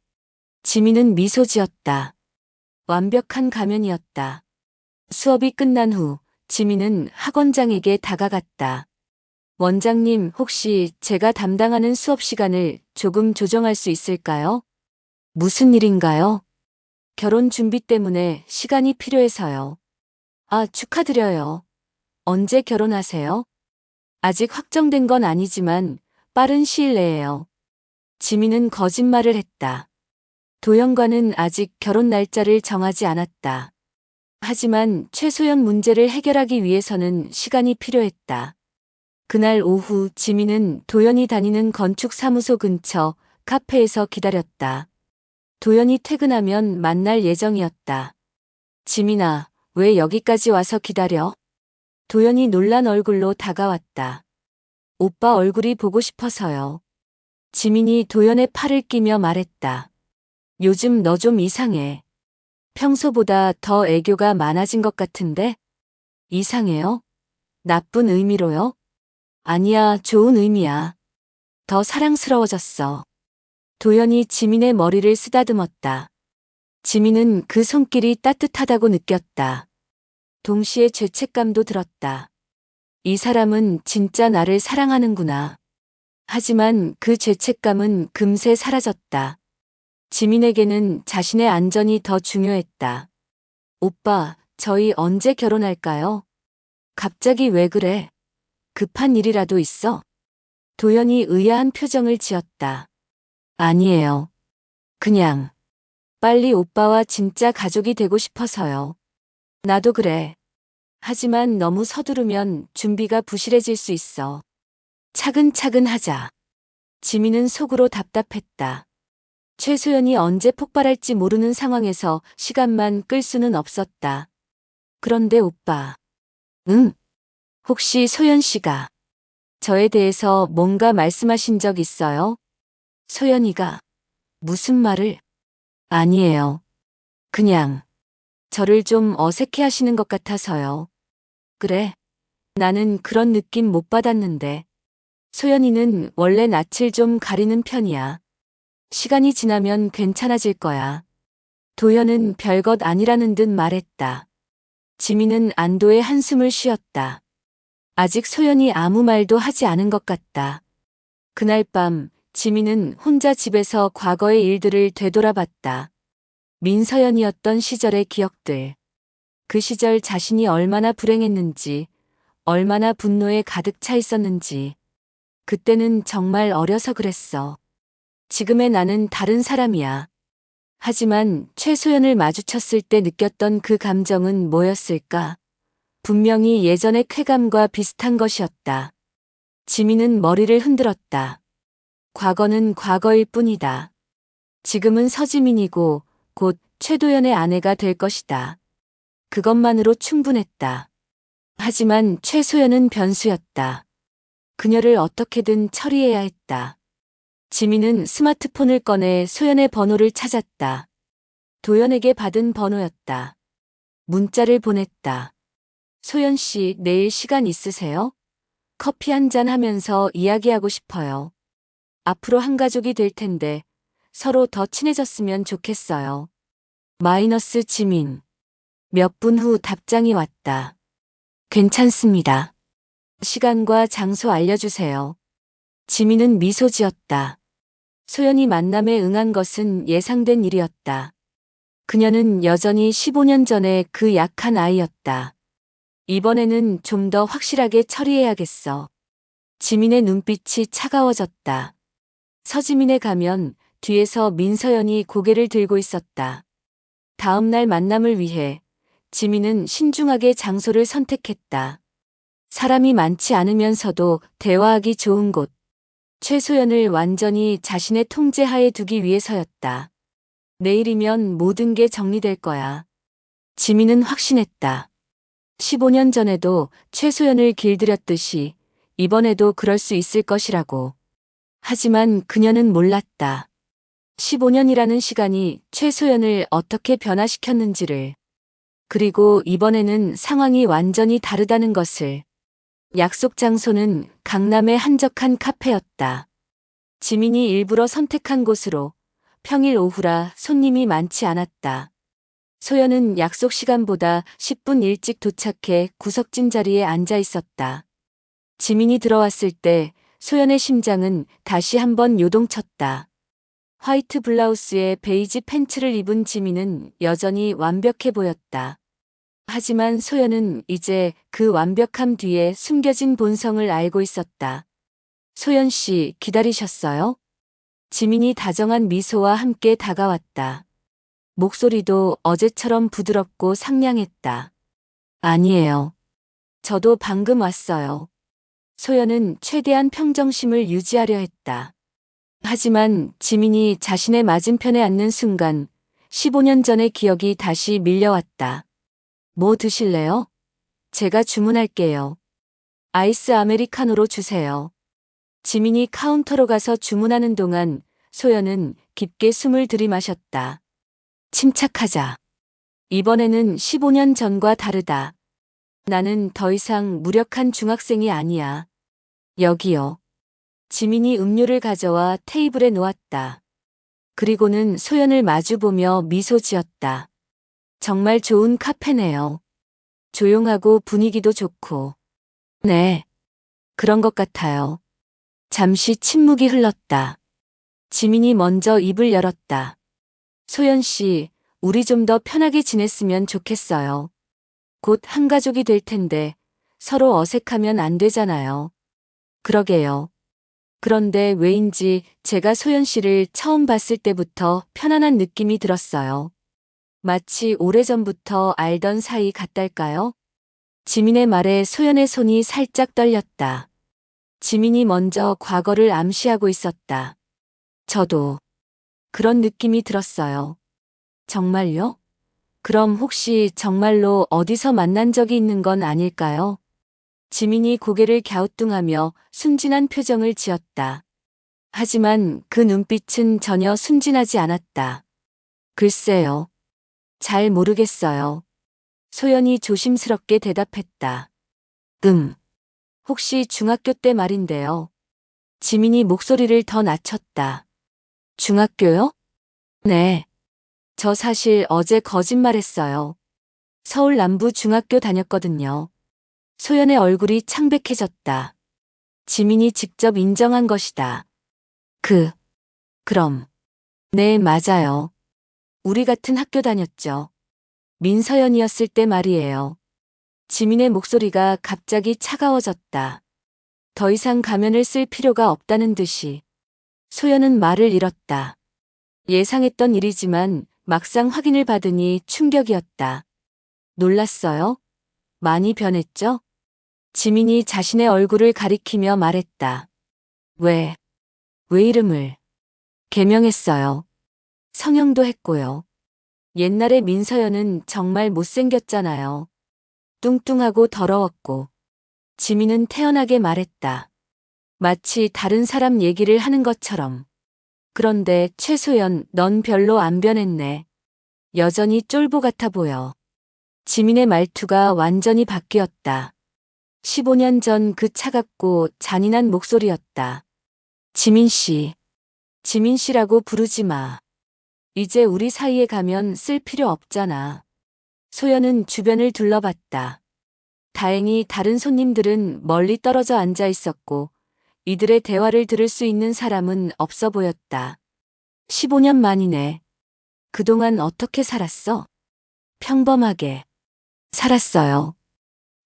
지민은 미소 지었다. 완벽한 가면이었다. 수업이 끝난 후 지민은 학원장에게 다가갔다. 원장님, 혹시 제가 담당하는 수업 시간을 조금 조정할 수 있을까요? 무슨 일인가요? 결혼 준비 때문에 시간이 필요해서요. 아, 축하드려요. 언제 결혼하세요? 아직 확정된 건 아니지만 빠른 시일 내에요. 지민은 거짓말을 했다. 도연과는 아직 결혼 날짜를 정하지 않았다. 하지만 최소연 문제를 해결하기 위해서는 시간이 필요했다. 그날 오후 지민은 도연이 다니는 건축사무소 근처 카페에서 기다렸다. 도연이 퇴근하면 만날 예정이었다. 지민아, 왜 여기까지 와서 기다려? 도연이 놀란 얼굴로 다가왔다. 오빠 얼굴이 보고 싶어서요. 지민이 도연의 팔을 끼며 말했다. 요즘 너 좀 이상해. 평소보다 더 애교가 많아진 것 같은데? 이상해요? 나쁜 의미로요? 아니야, 좋은 의미야. 더 사랑스러워졌어. 도연이 지민의 머리를 쓰다듬었다. 지민은 그 손길이 따뜻하다고 느꼈다. 동시에 죄책감도 들었다. 이 사람은 진짜 나를 사랑하는구나. 하지만 그 죄책감은 금세 사라졌다. 지민에게는 자신의 안전이 더 중요했다. 오빠, 저희 언제 결혼할까요? 갑자기 왜 그래? 급한 일이라도 있어? 도연이 의아한 표정을 지었다. 아니에요. 그냥 빨리 오빠와 진짜 가족이 되고 싶어서요. 나도 그래. 하지만 너무 서두르면 준비가 부실해질 수 있어. 차근차근 하자. 지민은 속으로 답답했다. 최소연이 언제 폭발할지 모르는 상황에서 시간만 끌 수는 없었다. 그런데 오빠. 응? 혹시 소연 씨가 저에 대해서 뭔가 말씀하신 적 있어요? 소연이가 무슨 말을? 아니에요. 그냥 저를 좀 어색해 하시는 것 같아서요. 그래. 나는 그런 느낌 못 받았는데. 소연이는 원래 낯을 좀 가리는 편이야. 시간이 지나면 괜찮아질 거야. 도연은 별것 아니라는 듯 말했다. 지민은 안도의 한숨을 쉬었다. 아직 소연이 아무 말도 하지 않은 것 같다. 그날 밤 지민은 혼자 집에서 과거의 일들을 되돌아봤다. 민서연이었던 시절의 기억들. 그 시절 자신이 얼마나 불행했는지, 얼마나 분노에 가득 차 있었는지. 그때는 정말 어려서 그랬어. 지금의 나는 다른 사람이야. 하지만 최소연을 마주쳤을 때 느꼈던 그 감정은 뭐였을까? 분명히 예전의 쾌감과 비슷한 것이었다. 지민은 머리를 흔들었다. 과거는 과거일 뿐이다. 지금은 서지민이고 곧 최도연의 아내가 될 것이다. 그것만으로 충분했다. 하지만 최소연은 변수였다. 그녀를 어떻게든 처리해야 했다. 지민은 스마트폰을 꺼내 소연의 번호를 찾았다. 도연에게 받은 번호였다. 문자를 보냈다. 소연 씨, 내일 시간 있으세요? 커피 한 잔 하면서 이야기하고 싶어요. 앞으로 한 가족이 될 텐데 서로 더 친해졌으면 좋겠어요. 마이너스 지민. 몇 분 후 답장이 왔다. 괜찮습니다. 시간과 장소 알려주세요. 지민은 미소 지었다. 소연이 만남에 응한 것은 예상된 일이었다. 그녀는 여전히 15년 전의 그 약한 아이였다. 이번에는 좀 더 확실하게 처리해야겠어. 지민의 눈빛이 차가워졌다. 서지민에 가면 뒤에서 민서연이 고개를 들고 있었다. 다음 날 만남을 위해 지민은 신중하게 장소를 선택했다. 사람이 많지 않으면서도 대화하기 좋은 곳. 최소연을 완전히 자신의 통제하에 두기 위해서였다. 내일이면 모든 게 정리될 거야. 지민은 확신했다. 15년 전에도 최소연을 길들였듯이 이번에도 그럴 수 있을 것이라고. 하지만 그녀는 몰랐다. 15년이라는 시간이 최소연을 어떻게 변화시켰는지를. 그리고 이번에는 상황이 완전히 다르다는 것을. 약속 장소는 강남의 한적한 카페였다. 지민이 일부러 선택한 곳으로. 평일 오후라 손님이 많지 않았다. 소연은 약속 시간보다 10분 일찍 도착해 구석진 자리에 앉아 있었다. 지민이 들어왔을 때 소연의 심장은 다시 한번 요동쳤다. 화이트 블라우스에 베이지 팬츠를 입은 지민은 여전히 완벽해 보였다. 하지만 소연은 이제 그 완벽함 뒤에 숨겨진 본성을 알고 있었다. 소연 씨, 기다리셨어요? 지민이 다정한 미소와 함께 다가왔다. 목소리도 어제처럼 부드럽고 상냥했다. 아니에요. 저도 방금 왔어요. 소연은 최대한 평정심을 유지하려 했다. 하지만 지민이 자신의 맞은편에 앉는 순간 15년 전의 기억이 다시 밀려왔다. 뭐 드실래요? 제가 주문할게요. 아이스 아메리카노로 주세요. 지민이 카운터로 가서 주문하는 동안 소연은 깊게 숨을 들이마셨다. 침착하자. 이번에는 15년 전과 다르다. 나는 더 이상 무력한 중학생이 아니야. 여기요. 지민이 음료를 가져와 테이블에 놓았다. 그리고는 소연을 마주보며 미소 지었다. 정말 좋은 카페네요. 조용하고 분위기도 좋고. 네. 그런 것 같아요. 잠시 침묵이 흘렀다. 지민이 먼저 입을 열었다. 소연 씨, 우리 좀 더 편하게 지냈으면 좋겠어요. 곧 한 가족이 될 텐데 서로 어색하면 안 되잖아요. 그러게요. 그런데 왜인지 제가 소연 씨를 처음 봤을 때부터 편안한 느낌이 들었어요. 마치 오래전부터 알던 사이 같달까요? 지민의 말에 소연의 손이 살짝 떨렸다. 지민이 먼저 과거를 암시하고 있었다. 저도 그런 느낌이 들었어요. 정말요? 그럼 혹시 정말로 어디서 만난 적이 있는 건 아닐까요? 지민이 고개를 갸우뚱하며 순진한 표정을 지었다. 하지만 그 눈빛은 전혀 순진하지 않았다. 글쎄요. 잘 모르겠어요. 소연이 조심스럽게 대답했다. 혹시 중학교 때 말인데요. 지민이 목소리를 더 낮췄다. 중학교요? 네. 저 사실 어제 거짓말했어요. 서울 남부 중학교 다녔거든요. 소연의 얼굴이 창백해졌다. 지민이 직접 인정한 것이다. 그럼. 네, 맞아요. 우리 같은 학교 다녔죠. 민서연이었을 때 말이에요. 지민의 목소리가 갑자기 차가워졌다. 더 이상 가면을 쓸 필요가 없다는 듯이. 소연은 말을 잃었다. 예상했던 일이지만 막상 확인을 받으니 충격이었다. 놀랐어요? 많이 변했죠? 지민이 자신의 얼굴을 가리키며 말했다. 왜 이름을 개명했어요. 성형도 했고요. 옛날에 민서연은 정말 못생겼잖아요. 뚱뚱하고 더러웠고. 지민은 태연하게 말했다. 마치 다른 사람 얘기를 하는 것처럼. 그런데 최소연, 넌 별로 안 변했네. 여전히 쫄보 같아 보여. 지민의 말투가 완전히 바뀌었다. 15년 전 그 차갑고 잔인한 목소리였다. 지민 씨. 지민 씨라고 부르지 마. 이제 우리 사이에 가면 쓸 필요 없잖아. 소연은 주변을 둘러봤다. 다행히 다른 손님들은 멀리 떨어져 앉아 있었고 이들의 대화를 들을 수 있는 사람은 없어 보였다. 15년 만이네. 그동안 어떻게 살았어? 평범하게. 살았어요.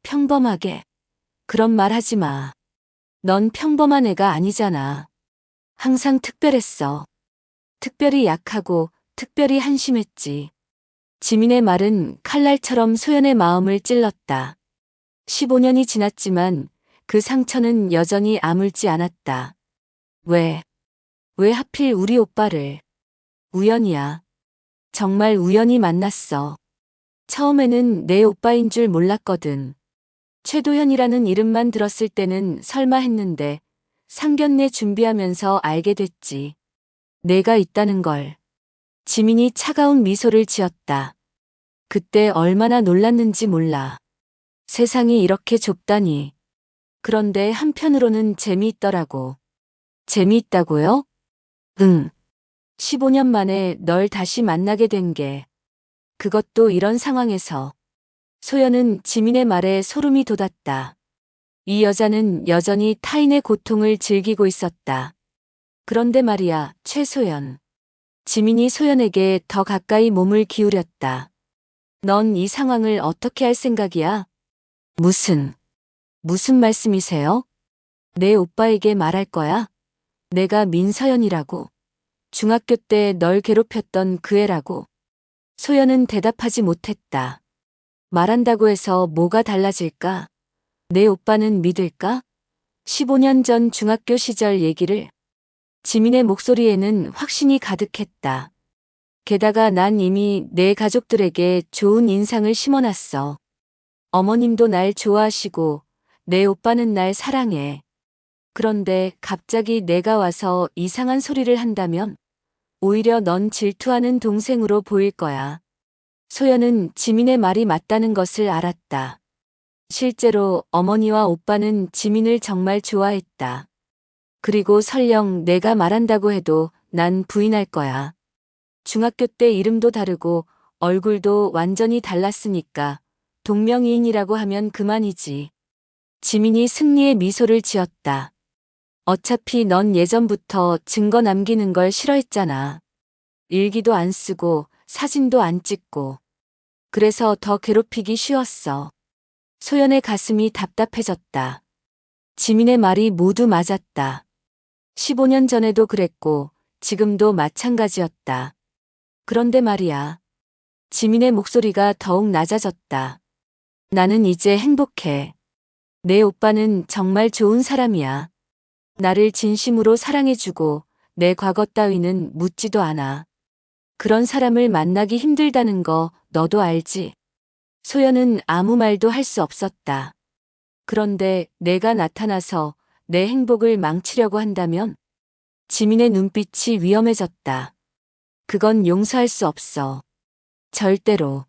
평범하게. 그런 말 하지 마. 넌 평범한 애가 아니잖아. 항상 특별했어. 특별히 약하고 특별히 한심했지. 지민의 말은 칼날처럼 소연의 마음을 찔렀다. 15년이 지났지만 그 상처는 여전히 아물지 않았다. 왜 하필 우리 오빠를. 우연이야. 정말 우연히 만났어. 처음에는 내 오빠인 줄 몰랐거든. 최도현이라는 이름만 들었을 때는 설마 했는데 상견례 준비하면서 알게 됐지. 내가 있다는 걸. 지민이 차가운 미소를 지었다. 그때 얼마나 놀랐는지 몰라. 세상이 이렇게 좁다니. 그런데 한편으로는 재미있더라고. 재미있다고요? 응. 15년 만에 널 다시 만나게 된 게. 그것도 이런 상황에서. 소연은 지민의 말에 소름이 돋았다. 이 여자는 여전히 타인의 고통을 즐기고 있었다. 그런데 말이야, 최소연. 지민이 소연에게 더 가까이 몸을 기울였다. 넌 이 상황을 어떻게 할 생각이야? 무슨 말씀이세요? 내 오빠에게 말할 거야? 내가 민서연이라고. 중학교 때 널 괴롭혔던 그 애라고. 소연은 대답하지 못했다. 말한다고 해서 뭐가 달라질까? 내 오빠는 믿을까? 15년 전 중학교 시절 얘기를. 지민의 목소리에는 확신이 가득했다. 게다가 난 이미 내 가족들에게 좋은 인상을 심어놨어. 어머님도 날 좋아하시고 내 오빠는 날 사랑해. 그런데 갑자기 내가 와서 이상한 소리를 한다면 오히려 넌 질투하는 동생으로 보일 거야. 소연은 지민의 말이 맞다는 것을 알았다. 실제로 어머니와 오빠는 지민을 정말 좋아했다. 그리고 설령 내가 말한다고 해도 난 부인할 거야. 중학교 때 이름도 다르고 얼굴도 완전히 달랐으니까 동명이인이라고 하면 그만이지. 지민이 승리의 미소를 지었다. 어차피 넌 예전부터 증거 남기는 걸 싫어했잖아. 일기도 안 쓰고 사진도 안 찍고. 그래서 더 괴롭히기 쉬웠어. 소연의 가슴이 답답해졌다. 지민의 말이 모두 맞았다. 15년 전에도 그랬고 지금도 마찬가지였다. 그런데 말이야. 지민의 목소리가 더욱 낮아졌다. 나는 이제 행복해. 내 오빠는 정말 좋은 사람이야. 나를 진심으로 사랑해주고 내 과거 따위는 묻지도 않아. 그런 사람을 만나기 힘들다는 거 너도 알지? 소연은 아무 말도 할 수 없었다. 그런데 내가 나타나서 내 행복을 망치려고 한다면? 지민의 눈빛이 위험해졌다. 그건 용서할 수 없어. 절대로.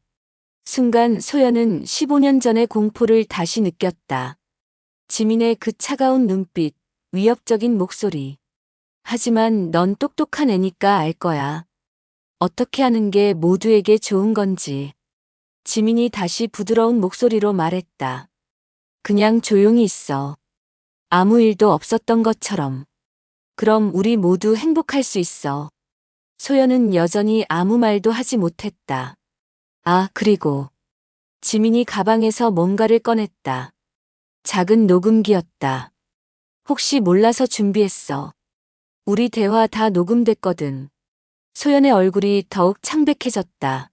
순간 소연은 15년 전의 공포를 다시 느꼈다. 지민의 그 차가운 눈빛, 위협적인 목소리. 하지만 넌 똑똑한 애니까 알 거야. 어떻게 하는 게 모두에게 좋은 건지. 지민이 다시 부드러운 목소리로 말했다. 그냥 조용히 있어. 아무 일도 없었던 것처럼. 그럼 우리 모두 행복할 수 있어. 소연은 여전히 아무 말도 하지 못했다. 아, 그리고 지민이 가방에서 뭔가를 꺼냈다. 작은 녹음기였다. 혹시 몰라서 준비했어. 우리 대화 다 녹음됐거든. 소연의 얼굴이 더욱 창백해졌다.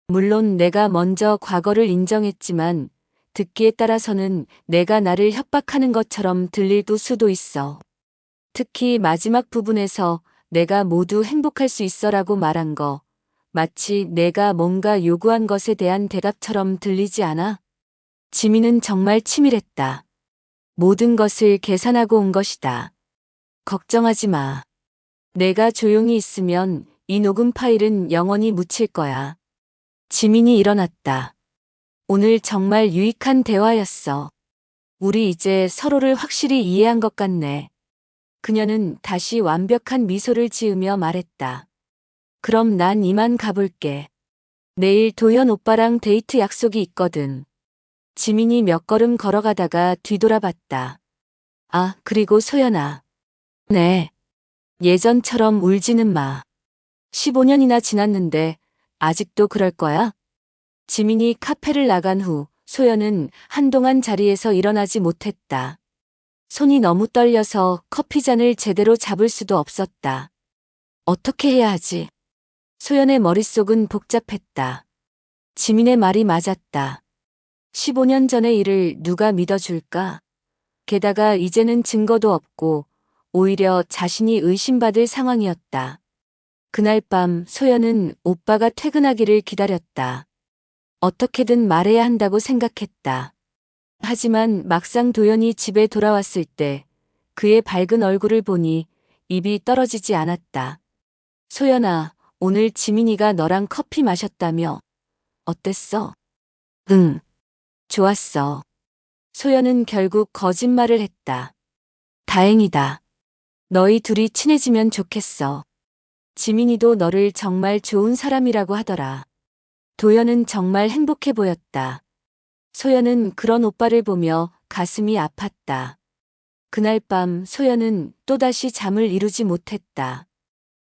물론 내가 먼저 과거를 인정했지만 듣기에 따라서는 내가 나를 협박하는 것처럼 들릴 수도 있어. 특히 마지막 부분에서 내가 모두 행복할 수 있어라고 말한 거. 마치 내가 뭔가 요구한 것에 대한 대답처럼 들리지 않아? 지민은 정말 치밀했다. 모든 것을 계산하고 온 것이다. 걱정하지 마. 내가 조용히 있으면 이 녹음 파일은 영원히 묻힐 거야. 지민이 일어났다. 오늘 정말 유익한 대화였어. 우리 이제 서로를 확실히 이해한 것 같네. 그녀는 다시 완벽한 미소를 지으며 말했다. 그럼 난 이만 가볼게. 내일 도현 오빠랑 데이트 약속이 있거든. 지민이 몇 걸음 걸어가다가 뒤돌아봤다. 아, 그리고 소연아. 네. 예전처럼 울지는 마. 15년이나 지났는데 아직도 그럴 거야? 지민이 카페를 나간 후 소연은 한동안 자리에서 일어나지 못했다. 손이 너무 떨려서 커피잔을 제대로 잡을 수도 없었다. 어떻게 해야 하지? 소연의 머릿속은 복잡했다. 지민의 말이 맞았다. 15년 전의 일을 누가 믿어줄까? 게다가 이제는 증거도 없고 오히려 자신이 의심받을 상황이었다. 그날 밤 소연은 오빠가 퇴근하기를 기다렸다. 어떻게든 말해야 한다고 생각했다. 하지만 막상 도연이 집에 돌아왔을 때 그의 밝은 얼굴을 보니 입이 떨어지지 않았다. 소연아, 오늘 지민이가 너랑 커피 마셨다며? 어땠어? 응, 좋았어. 소연은 결국 거짓말을 했다. 다행이다. 너희 둘이 친해지면 좋겠어. 지민이도 너를 정말 좋은 사람이라고 하더라. 도연은 정말 행복해 보였다. 소연은 그런 오빠를 보며 가슴이 아팠다. 그날 밤 소연은 또다시 잠을 이루지 못했다.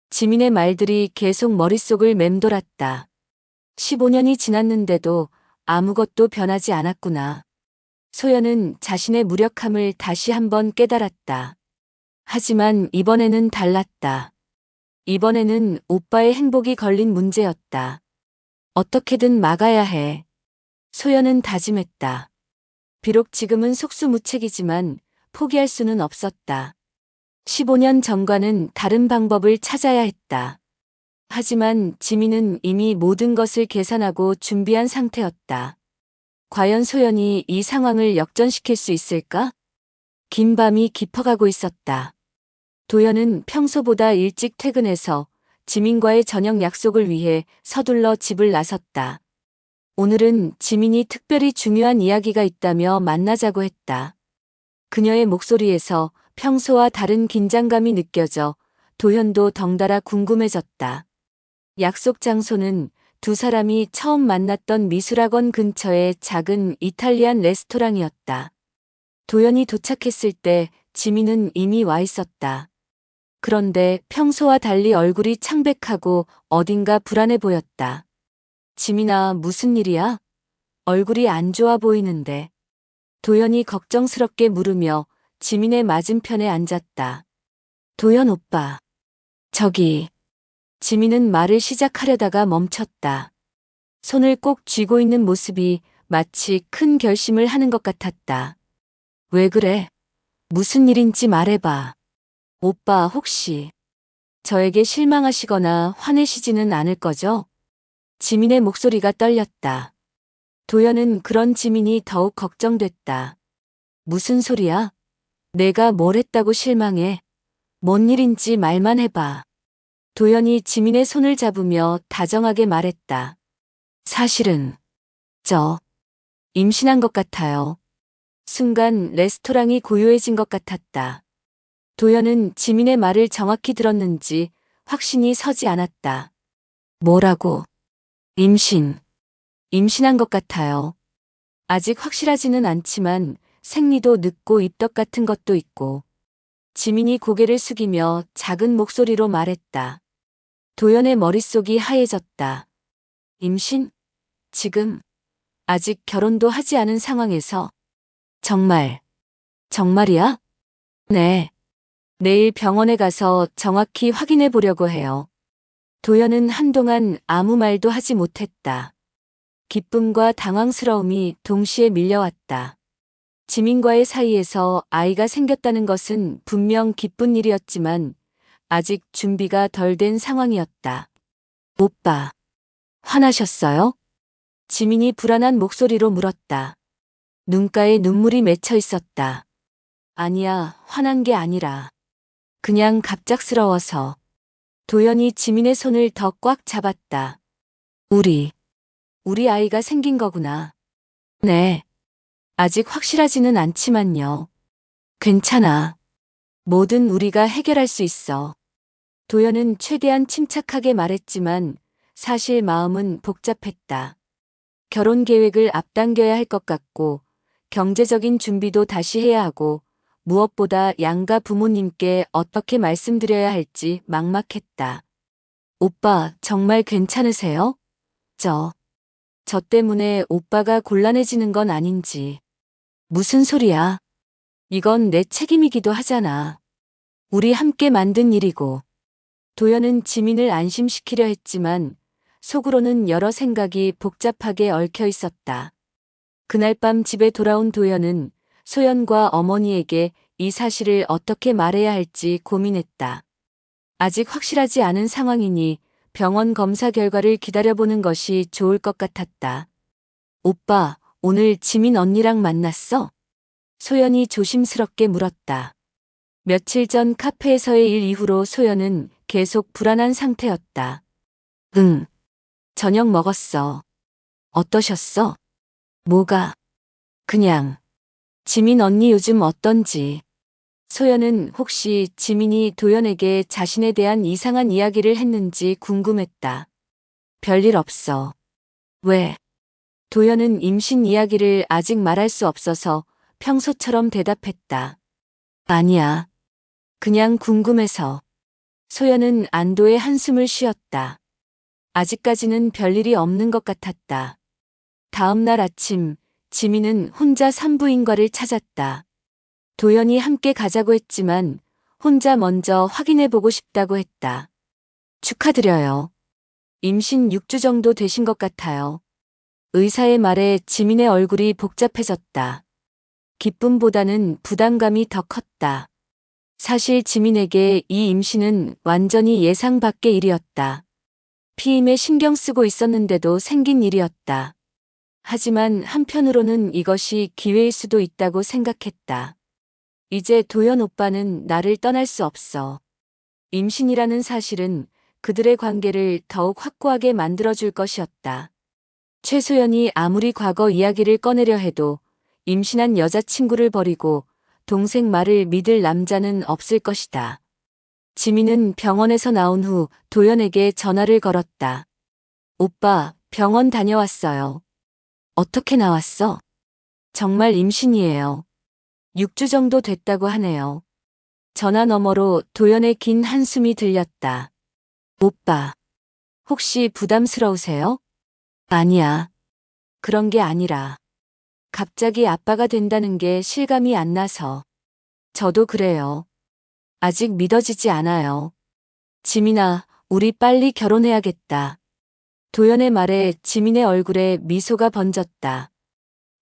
지민의 말들이 계속 머릿속을 맴돌았다. 15년이 지났는데도 아무것도 변하지 않았구나. 소연은 자신의 무력함을 다시 한번 깨달았다. 하지만 이번에는 달랐다. 이번에는 오빠의 행복이 걸린 문제였다. 어떻게든 막아야 해. 소연은 다짐했다. 비록 지금은 속수무책이지만 포기할 수는 없었다. 15년 전과는 다른 방법을 찾아야 했다. 하지만 지민은 이미 모든 것을 계산하고 준비한 상태였다. 과연 소연이 이 상황을 역전시킬 수 있을까? 긴 밤이 깊어가고 있었다. 도연은 평소보다 일찍 퇴근해서 지민과의 저녁 약속을 위해 서둘러 집을 나섰다. 오늘은 지민이 특별히 중요한 이야기가 있다며 만나자고 했다. 그녀의 목소리에서 평소와 다른 긴장감이 느껴져 도현도 덩달아 궁금해졌다. 약속 장소는 두 사람이 처음 만났던 미술학원 근처의 작은 이탈리안 레스토랑이었다. 도현이 도착했을 때 지민은 이미 와 있었다. 그런데 평소와 달리 얼굴이 창백하고 어딘가 불안해 보였다. 지민아, 무슨 일이야? 얼굴이 안 좋아 보이는데. 도연이 걱정스럽게 물으며 지민의 맞은편에 앉았다. 도연 오빠. 저기. 지민은 말을 시작하려다가 멈췄다. 손을 꼭 쥐고 있는 모습이 마치 큰 결심을 하는 것 같았다. 왜 그래? 무슨 일인지 말해봐. 오빠 혹시 저에게 실망하시거나 화내시지는 않을 거죠? 지민의 목소리가 떨렸다. 도연은 그런 지민이 더욱 걱정됐다. 무슨 소리야? 내가 뭘 했다고 실망해? 뭔 일인지 말만 해봐. 도연이 지민의 손을 잡으며 다정하게 말했다. 사실은 저 임신한 것 같아요. 순간 레스토랑이 고요해진 것 같았다. 도연은 지민의 말을 정확히 들었는지 확신이 서지 않았다. 뭐라고? 임신한 것 같아요. 아직 확실하지는 않지만 생리도 늦고 입덧 같은 것도 있고. 지민이 고개를 숙이며 작은 목소리로 말했다. 도연의 머릿속이 하얘졌다. 임신? 지금? 아직 결혼도 하지 않은 상황에서? 정말이야? 네. 내일 병원에 가서 정확히 확인해 보려고 해요. 도연은 한동안 아무 말도 하지 못했다. 기쁨과 당황스러움이 동시에 밀려왔다. 지민과의 사이에서 아이가 생겼다는 것은 분명 기쁜 일이었지만 아직 준비가 덜 된 상황이었다. 오빠, 화나셨어요? 지민이 불안한 목소리로 물었다. 눈가에 눈물이 맺혀 있었다. 아니야, 화난 게 아니라. 그냥 갑작스러워서. 도연이 지민의 손을 더 꽉 잡았다. 우리 아이가 생긴 거구나. 네. 아직 확실하지는 않지만요. 괜찮아. 뭐든 우리가 해결할 수 있어. 도연은 최대한 침착하게 말했지만 사실 마음은 복잡했다. 결혼 계획을 앞당겨야 할 것 같고 경제적인 준비도 다시 해야 하고 무엇보다 양가 부모님께 어떻게 말씀드려야 할지 막막했다. 오빠 정말 괜찮으세요? 저 때문에 오빠가 곤란해지는 건 아닌지. 무슨 소리야? 이건 내 책임이기도 하잖아. 우리 함께 만든 일이고. 도연은 지민을 안심시키려 했지만 속으로는 여러 생각이 복잡하게 얽혀 있었다. 그날 밤 집에 돌아온 도연은 소연과 어머니에게 이 사실을 어떻게 말해야 할지 고민했다. 아직 확실하지 않은 상황이니 병원 검사 결과를 기다려보는 것이 좋을 것 같았다. 오빠, 오늘 지민 언니랑 만났어? 소연이 조심스럽게 물었다. 며칠 전 카페에서의 일 이후로 소연은 계속 불안한 상태였다. 응. 저녁 먹었어. 어떠셨어? 뭐가? 그냥. 지민 언니 요즘 어떤지. 소연은 혹시 지민이 도연에게 자신에 대한 이상한 이야기를 했는지 궁금했다. 별일 없어. 왜? 도연은 임신 이야기를 아직 말할 수 없어서 평소처럼 대답했다. 아니야. 그냥 궁금해서. 소연은 안도의 한숨을 쉬었다. 아직까지는 별일이 없는 것 같았다. 다음 날 아침, 지민은 혼자 산부인과를 찾았다. 도연이 함께 가자고 했지만 혼자 먼저 확인해보고 싶다고 했다. 축하드려요. 임신 6주 정도 되신 것 같아요. 의사의 말에 지민의 얼굴이 복잡해졌다. 기쁨보다는 부담감이 더 컸다. 사실 지민에게 이 임신은 완전히 예상 밖의 일이었다. 피임에 신경 쓰고 있었는데도 생긴 일이었다. 하지만 한편으로는 이것이 기회일 수도 있다고 생각했다. 이제 도연 오빠는 나를 떠날 수 없어. 임신이라는 사실은 그들의 관계를 더욱 확고하게 만들어줄 것이었다. 최소연이 아무리 과거 이야기를 꺼내려 해도 임신한 여자친구를 버리고 동생 말을 믿을 남자는 없을 것이다. 지민은 병원에서 나온 후 도연에게 전화를 걸었다. 오빠, 병원 다녀왔어요. 어떻게 나왔어? 정말 임신이에요. 6주 정도 됐다고 하네요. 전화 너머로 도연의 긴 한숨이 들렸다. 오빠, 혹시 부담스러우세요? 아니야. 그런 게 아니라. 갑자기 아빠가 된다는 게 실감이 안 나서. 저도 그래요. 아직 믿어지지 않아요. 지민아, 우리 빨리 결혼해야겠다. 도연의 말에 지민의 얼굴에 미소가 번졌다.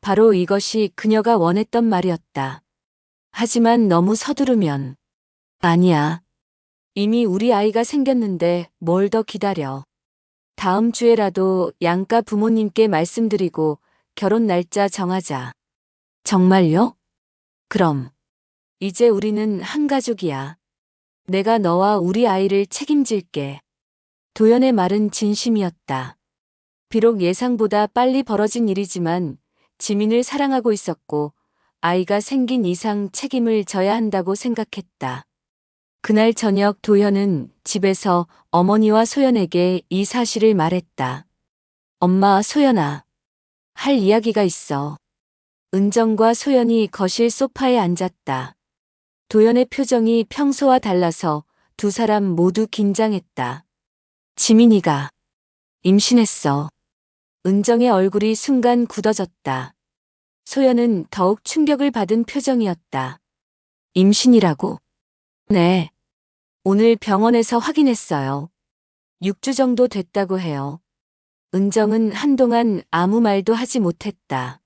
바로 이것이 그녀가 원했던 말이었다. 하지만 너무 서두르면. 아니야. 이미 우리 아이가 생겼는데 뭘 더 기다려. 다음 주에라도 양가 부모님께 말씀드리고 결혼 날짜 정하자. 정말요? 그럼 이제 우리는 한 가족이야. 내가 너와 우리 아이를 책임질게. 도연의 말은 진심이었다. 비록 예상보다 빨리 벌어진 일이지만 지민을 사랑하고 있었고 아이가 생긴 이상 책임을 져야 한다고 생각했다. 그날 저녁 도현은 집에서 어머니와 소연에게 이 사실을 말했다. 엄마, 소연아. 할 이야기가 있어. 은정과 소연이 거실 소파에 앉았다. 도연의 표정이 평소와 달라서 두 사람 모두 긴장했다. 지민이가 임신했어. 은정의 얼굴이 순간 굳어졌다. 소연은 더욱 충격을 받은 표정이었다. 임신이라고? 네. 오늘 병원에서 확인했어요. 6주 정도 됐다고 해요. 은정은 한동안 아무 말도 하지 못했다.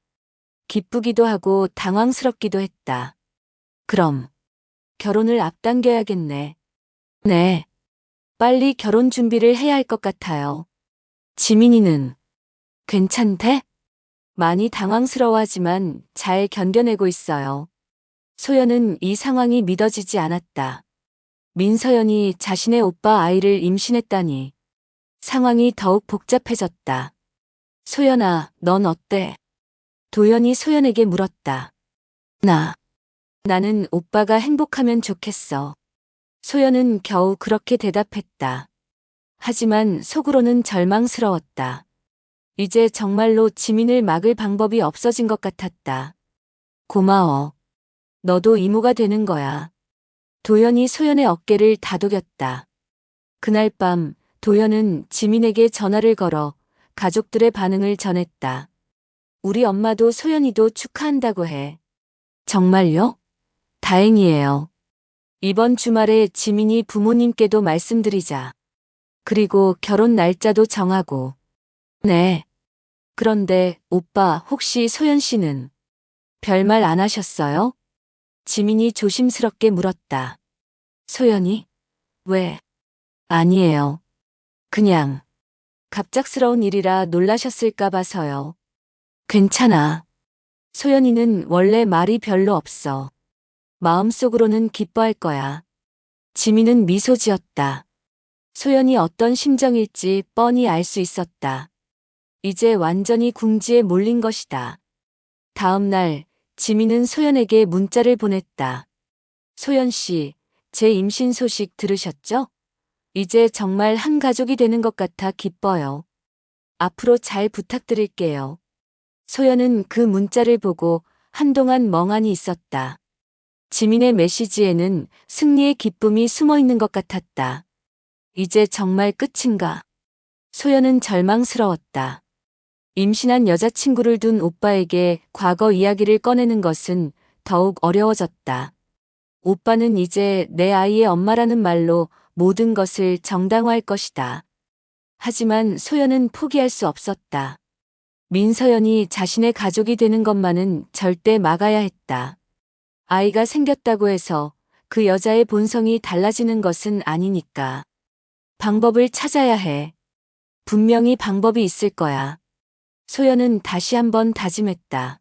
기쁘기도 하고 당황스럽기도 했다. 그럼 결혼을 앞당겨야겠네. 네. 빨리 결혼 준비를 해야 할 것 같아요. 지민이는 괜찮대? 많이 당황스러워하지만 잘 견뎌내고 있어요. 소연은 이 상황이 믿어지지 않았다. 민서연이 자신의 오빠 아이를 임신했다니. 상황이 더욱 복잡해졌다. 소연아, 넌 어때? 도연이 소연에게 물었다. 나는 오빠가 행복하면 좋겠어. 소연은 겨우 그렇게 대답했다. 하지만 속으로는 절망스러웠다. 이제 정말로 지민을 막을 방법이 없어진 것 같았다. 고마워. 너도 이모가 되는 거야. 도연이 소연의 어깨를 다독였다. 그날 밤 도연은 지민에게 전화를 걸어 가족들의 반응을 전했다. 우리 엄마도 소연이도 축하한다고 해. 정말요? 다행이에요. 이번 주말에 지민이 부모님께도 말씀드리자. 그리고 결혼 날짜도 정하고. 네. 그런데 오빠 혹시 소연 씨는 별말 안 하셨어요? 지민이 조심스럽게 물었다. 소연이? 왜? 아니에요. 그냥 갑작스러운 일이라 놀라셨을까 봐서요. 괜찮아. 소연이는 원래 말이 별로 없어. 마음속으로는 기뻐할 거야. 지민은 미소 지었다. 소연이 어떤 심정일지 뻔히 알 수 있었다. 이제 완전히 궁지에 몰린 것이다. 다음 날 지민은 소연에게 문자를 보냈다. 소연 씨, 제 임신 소식 들으셨죠? 이제 정말 한 가족이 되는 것 같아 기뻐요. 앞으로 잘 부탁드릴게요. 소연은 그 문자를 보고 한동안 멍하니 있었다. 지민의 메시지에는 승리의 기쁨이 숨어 있는 것 같았다. 이제 정말 끝인가? 소연은 절망스러웠다. 임신한 여자친구를 둔 오빠에게 과거 이야기를 꺼내는 것은 더욱 어려워졌다. 오빠는 이제 내 아이의 엄마라는 말로 모든 것을 정당화할 것이다. 하지만 소연은 포기할 수 없었다. 민서연이 자신의 가족이 되는 것만은 절대 막아야 했다. 아이가 생겼다고 해서 그 여자의 본성이 달라지는 것은 아니니까. 방법을 찾아야 해. 분명히 방법이 있을 거야. 소연은 다시 한번 다짐했다.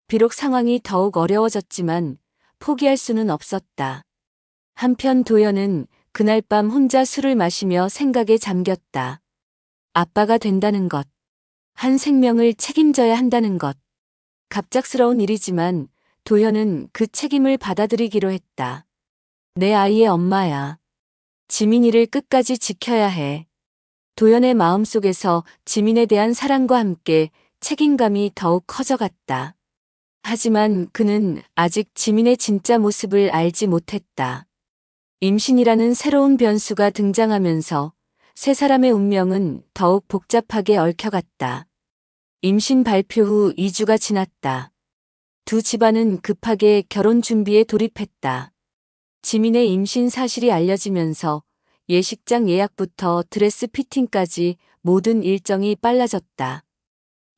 비록 상황이 더욱 어려워졌지만 포기할 수는 없었다. 한편 도연은 그날 밤 혼자 술을 마시며 생각에 잠겼다. 아빠가 된다는 것. 한 생명을 책임져야 한다는 것. 갑작스러운 일이지만 도연은 그 책임을 받아들이기로 했다. 내 아이의 엄마야. 지민이를 끝까지 지켜야 해. 도연의 마음속에서 지민에 대한 사랑과 함께 책임감이 더욱 커져갔다. 하지만 그는 아직 지민의 진짜 모습을 알지 못했다. 임신이라는 새로운 변수가 등장하면서 세 사람의 운명은 더욱 복잡하게 얽혀갔다. 임신 발표 후 2주가 지났다. 두 집안은 급하게 결혼 준비에 돌입했다. 지민의 임신 사실이 알려지면서 예식장 예약부터 드레스 피팅까지 모든 일정이 빨라졌다.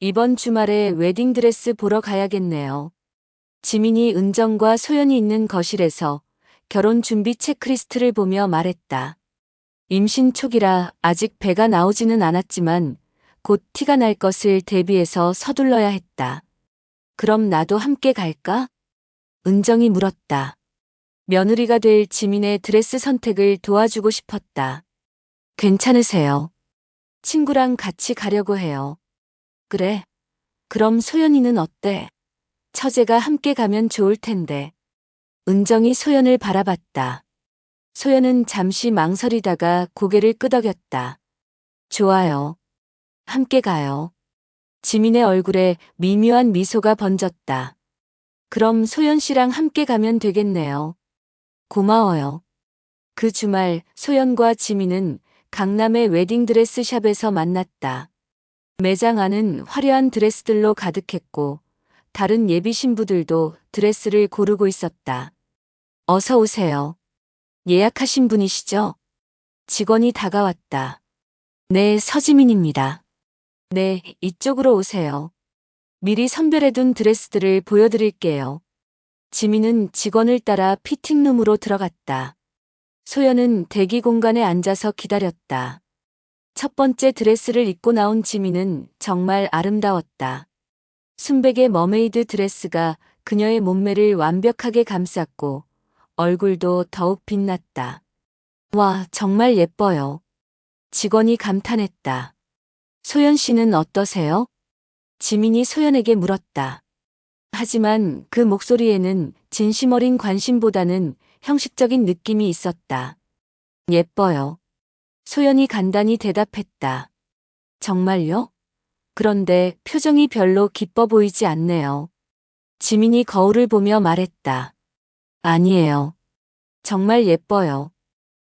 이번 주말에 웨딩드레스 보러 가야겠네요. 지민이 은정과 소연이 있는 거실에서 결혼 준비 체크리스트를 보며 말했다. 임신 초기라 아직 배가 나오지는 않았지만 곧 티가 날 것을 대비해서 서둘러야 했다. 그럼 나도 함께 갈까? 은정이 물었다. 며느리가 될 지민의 드레스 선택을 도와주고 싶었다. 괜찮으세요? 친구랑 같이 가려고 해요. 그래. 그럼 소연이는 어때? 처제가 함께 가면 좋을 텐데. 은정이 소연을 바라봤다. 소연은 잠시 망설이다가 고개를 끄덕였다. 좋아요. 함께 가요. 지민의 얼굴에 미묘한 미소가 번졌다. 그럼 소연 씨랑 함께 가면 되겠네요. 고마워요. 그 주말 소연과 지민은 강남의 웨딩드레스 샵에서 만났다. 매장 안은 화려한 드레스들로 가득했고 다른 예비 신부들도 드레스를 고르고 있었다. 어서 오세요. 예약하신 분이시죠? 직원이 다가왔다. 네, 서지민입니다. 네, 이쪽으로 오세요. 미리 선별해둔 드레스들을 보여드릴게요. 지민은 직원을 따라 피팅룸으로 들어갔다. 소연은 대기 공간에 앉아서 기다렸다. 첫 번째 드레스를 입고 나온 지민은 정말 아름다웠다. 순백의 머메이드 드레스가 그녀의 몸매를 완벽하게 감쌌고 얼굴도 더욱 빛났다. 와, 정말 예뻐요. 직원이 감탄했다. 소연 씨는 어떠세요? 지민이 소연에게 물었다. 하지만 그 목소리에는 진심 어린 관심보다는 형식적인 느낌이 있었다. 예뻐요. 소연이 간단히 대답했다. 정말요? 그런데 표정이 별로 기뻐 보이지 않네요. 지민이 거울을 보며 말했다. 아니에요. 정말 예뻐요.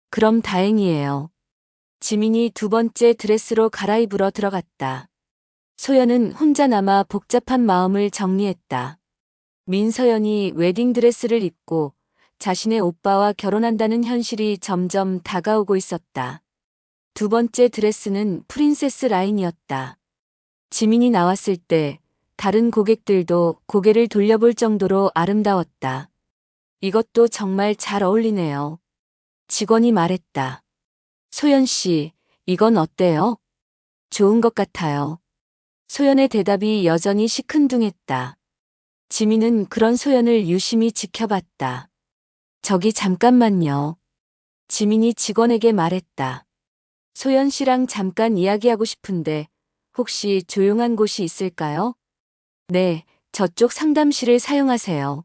그럼 다행이에요. 지민이 두 번째 드레스로 갈아입으러 들어갔다. 소연은 혼자 남아 복잡한 마음을 정리했다. 민서연이 웨딩드레스를 입고 자신의 오빠와 결혼한다는 현실이 점점 다가오고 있었다. 두 번째 드레스는 프린세스 라인이었다. 지민이 나왔을 때 다른 고객들도 고개를 돌려볼 정도로 아름다웠다. 이것도 정말 잘 어울리네요. 직원이 말했다. 소연 씨, 이건 어때요? 좋은 것 같아요. 소연의 대답이 여전히 시큰둥했다. 지민은 그런 소연을 유심히 지켜봤다. 저기 잠깐만요. 지민이 직원에게 말했다. 소연 씨랑 잠깐 이야기하고 싶은데 혹시 조용한 곳이 있을까요? 네, 저쪽 상담실을 사용하세요.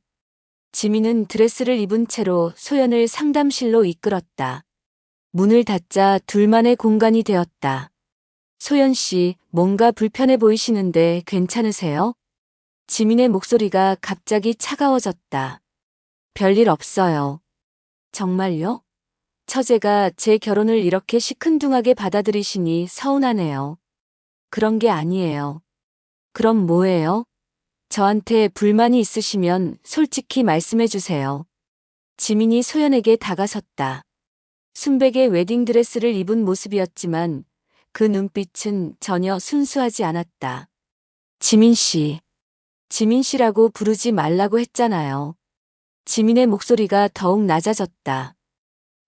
지민은 드레스를 입은 채로 소연을 상담실로 이끌었다. 문을 닫자 둘만의 공간이 되었다. 소연 씨, 뭔가 불편해 보이시는데 괜찮으세요? 지민의 목소리가 갑자기 차가워졌다. 별일 없어요. 정말요? 처제가 제 결혼을 이렇게 시큰둥하게 받아들이시니 서운하네요. 그런 게 아니에요. 그럼 뭐예요? 저한테 불만이 있으시면 솔직히 말씀해 주세요. 지민이 소연에게 다가섰다. 순백의 웨딩드레스를 입은 모습이었지만 그 눈빛은 전혀 순수하지 않았다. 지민 씨. 지민 씨라고 부르지 말라고 했잖아요. 지민의 목소리가 더욱 낮아졌다.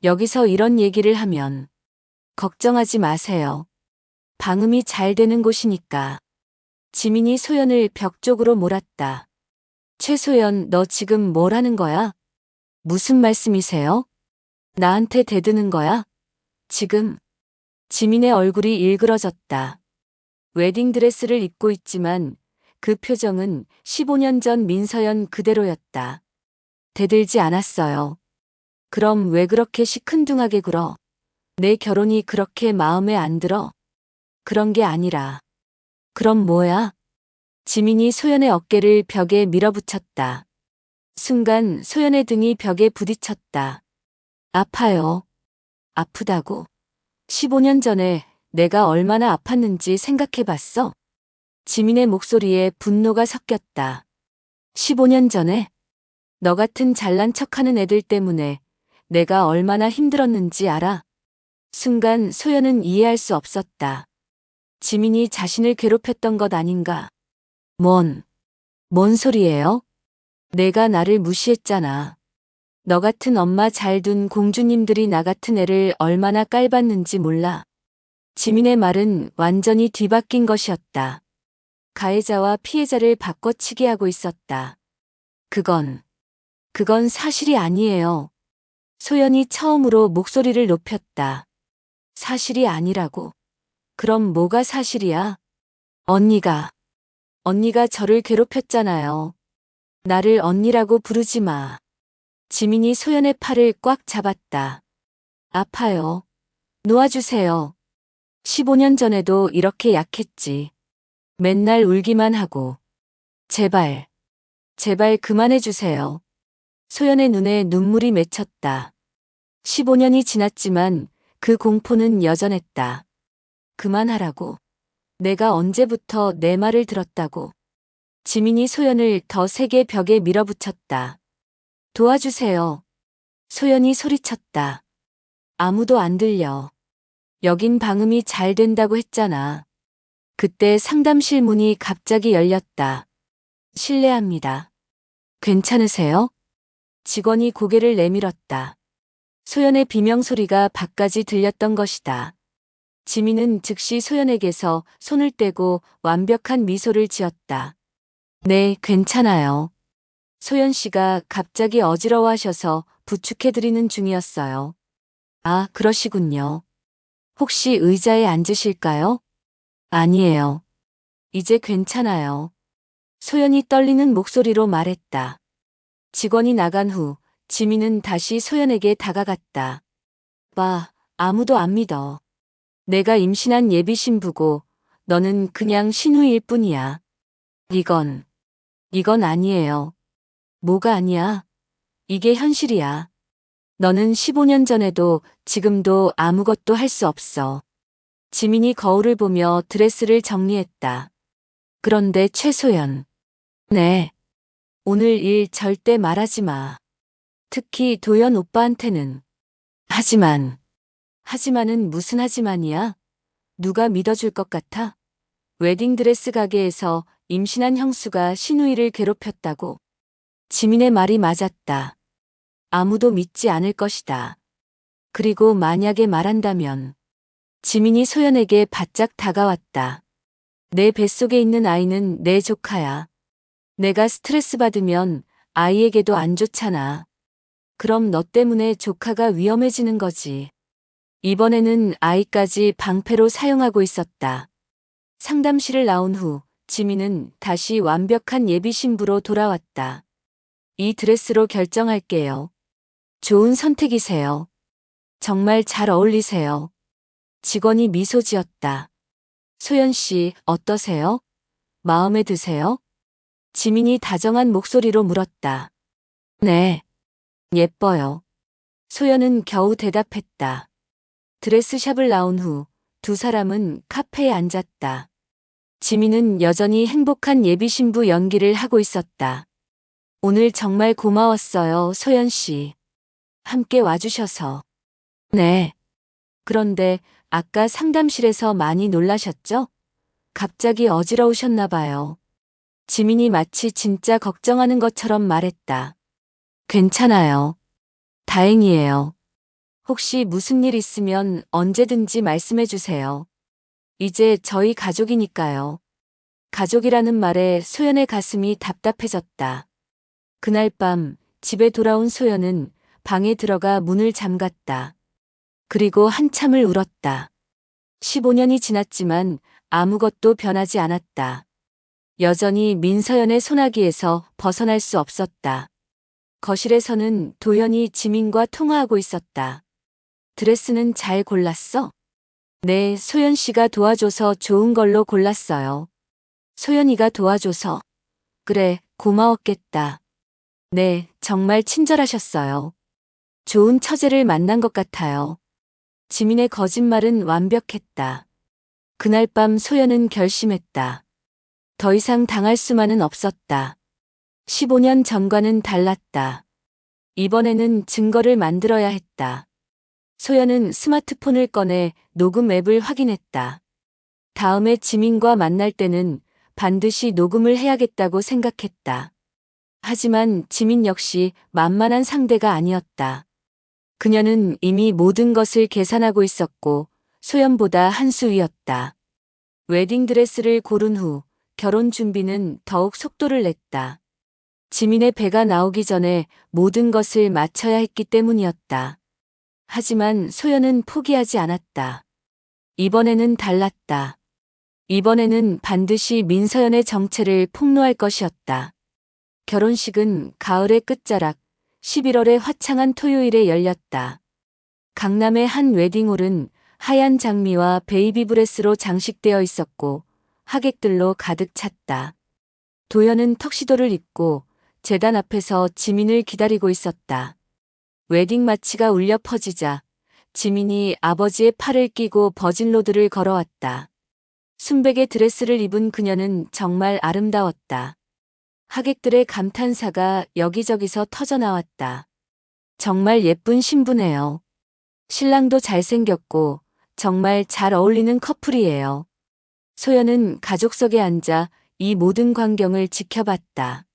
여기서 이런 얘기를 하면 걱정하지 마세요. 방음이 잘 되는 곳이니까. 지민이 소연을 벽 쪽으로 몰았다. 최소연, 너 지금 뭘 하는 거야? 무슨 말씀이세요? 나한테 대드는 거야? 지금. 지민의 얼굴이 일그러졌다. 웨딩드레스를 입고 있지만 그 표정은 15년 전 민서연 그대로였다. 대들지 않았어요. 그럼 왜 그렇게 시큰둥하게 굴어? 내 결혼이 그렇게 마음에 안 들어? 그런 게 아니라. 그럼 뭐야? 지민이 소연의 어깨를 벽에 밀어붙였다. 순간 소연의 등이 벽에 부딪혔다. 아파요. 아프다고? 15년 전에 내가 얼마나 아팠는지 생각해봤어? 지민의 목소리에 분노가 섞였다. 15년 전에? 너 같은 잘난 척하는 애들 때문에 내가 얼마나 힘들었는지 알아? 순간 소연은 이해할 수 없었다. 지민이 자신을 괴롭혔던 것 아닌가? 뭔 소리예요? 내가 나를 무시했잖아. 너 같은 엄마 잘 둔 공주님들이 나 같은 애를 얼마나 깔봤는지 몰라. 지민의 말은 완전히 뒤바뀐 것이었다. 가해자와 피해자를 바꿔치기 하고 있었다. 그건 그건 사실이 아니에요. 소연이 처음으로 목소리를 높였다. 사실이 아니라고. 그럼 뭐가 사실이야? 언니가 저를 괴롭혔잖아요. 나를 언니라고 부르지 마. 지민이 소연의 팔을 꽉 잡았다. 아파요. 놓아주세요. 15년 전에도 이렇게 약했지. 맨날 울기만 하고. 제발, 제발 그만해주세요. 소연의 눈에 눈물이 맺혔다. 15년이 지났지만 그 공포는 여전했다. 그만하라고. 내가 언제부터 내 말을 들었다고. 지민이 소연을 더 세게 벽에 밀어붙였다. 도와주세요. 소연이 소리쳤다. 아무도 안 들려. 여긴 방음이 잘 된다고 했잖아. 그때 상담실 문이 갑자기 열렸다. 실례합니다. 괜찮으세요? 직원이 고개를 내밀었다. 소연의 비명소리가 밖까지 들렸던 것이다. 지민은 즉시 소연에게서 손을 떼고 완벽한 미소를 지었다. 네, 괜찮아요. 소연 씨가 갑자기 어지러워하셔서 부축해드리는 중이었어요. 아, 그러시군요. 혹시 의자에 앉으실까요? 아니에요. 이제 괜찮아요. 소연이 떨리는 목소리로 말했다. 직원이 나간 후 지민은 다시 소연에게 다가갔다. 봐, 아무도 안 믿어. 내가 임신한 예비 신부고 너는 그냥 신우일 뿐이야. 이건 아니에요. 뭐가 아니야? 이게 현실이야. 너는 15년 전에도 지금도 아무것도 할 수 없어. 지민이 거울을 보며 드레스를 정리했다. 그런데 최소연. 네. 오늘 일 절대 말하지 마. 특히 도연 오빠한테는. 하지만은 무슨 하지만이야? 누가 믿어줄 것 같아? 웨딩드레스 가게에서 임신한 형수가 신우이를 괴롭혔다고. 지민의 말이 맞았다. 아무도 믿지 않을 것이다. 그리고 만약에 말한다면. 지민이 소연에게 바짝 다가왔다. 내 뱃속에 있는 아이는 내 조카야. 내가 스트레스 받으면 아이에게도 안 좋잖아. 그럼 너 때문에 조카가 위험해지는 거지. 이번에는 아이까지 방패로 사용하고 있었다. 상담실을 나온 후 지민은 다시 완벽한 예비 신부로 돌아왔다. 이 드레스로 결정할게요. 좋은 선택이세요. 정말 잘 어울리세요. 직원이 미소 지었다. 소연 씨, 어떠세요? 마음에 드세요? 지민이 다정한 목소리로 물었다. 네. 예뻐요. 소연은 겨우 대답했다. 드레스샵을 나온 후 두 사람은 카페에 앉았다. 지민은 여전히 행복한 예비 신부 연기를 하고 있었다. 오늘 정말 고마웠어요, 소연 씨. 함께 와주셔서. 네. 그런데 아까 상담실에서 많이 놀라셨죠? 갑자기 어지러우셨나 봐요. 지민이 마치 진짜 걱정하는 것처럼 말했다. 괜찮아요. 다행이에요. 혹시 무슨 일 있으면 언제든지 말씀해 주세요. 이제 저희 가족이니까요. 가족이라는 말에 소연의 가슴이 답답해졌다. 그날 밤 집에 돌아온 소연은 방에 들어가 문을 잠갔다. 그리고 한참을 울었다. 15년이 지났지만 아무것도 변하지 않았다. 여전히 민서연의 소나기에서 벗어날 수 없었다. 거실에서는 도연이 지민과 통화하고 있었다. 드레스는 잘 골랐어? 네, 소연 씨가 도와줘서 좋은 걸로 골랐어요. 소연이가 도와줘서. 그래, 고마웠겠다. 네, 정말 친절하셨어요. 좋은 처제를 만난 것 같아요. 지민의 거짓말은 완벽했다. 그날 밤 소연은 결심했다. 더 이상 당할 수만은 없었다. 15년 전과는 달랐다. 이번에는 증거를 만들어야 했다. 소연은 스마트폰을 꺼내 녹음 앱을 확인했다. 다음에 지민과 만날 때는 반드시 녹음을 해야겠다고 생각했다. 하지만 지민 역시 만만한 상대가 아니었다. 그녀는 이미 모든 것을 계산하고 있었고 소연보다 한 수 위였다. 웨딩드레스를 고른 후 결혼 준비는 더욱 속도를 냈다. 지민의 배가 나오기 전에 모든 것을 마쳐야 했기 때문이었다. 하지만 소연은 포기하지 않았다. 이번에는 달랐다. 이번에는 반드시 민서연의 정체를 폭로할 것이었다. 결혼식은 가을의 끝자락 11월의 화창한 토요일에 열렸다. 강남의 한 웨딩홀은 하얀 장미와 베이비브레스로 장식되어 있었고 하객들로 가득 찼다. 도연은 턱시도를 입고 제단 앞에서 지민을 기다리고 있었다. 웨딩 마치가 울려 퍼지자 지민이 아버지의 팔을 끼고 버진로드를 걸어왔다. 순백의 드레스를 입은 그녀는 정말 아름다웠다. 하객들의 감탄사가 여기저기서 터져나왔다. 정말 예쁜 신부네요. 신랑도 잘생겼고 정말 잘 어울리는 커플이에요. 소연은 가족석에 앉아 이 모든 광경을 지켜봤다.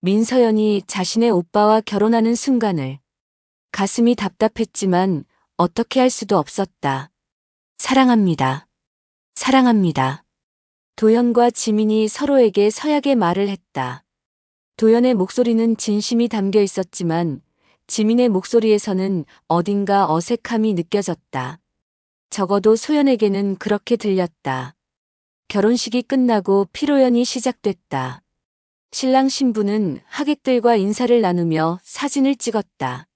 민서연이 자신의 오빠와 결혼하는 순간을 가슴이 답답했지만 어떻게 할 수도 없었다. 사랑합니다. 사랑합니다. 도연과 지민이 서로에게 서약의 말을 했다. 도연의 목소리는 진심이 담겨 있었지만 지민의 목소리에서는 어딘가 어색함이 느껴졌다. 적어도 소연에게는 그렇게 들렸다. 결혼식이 끝나고 피로연이 시작됐다. 신랑 신부는 하객들과 인사를 나누며 사진을 찍었다.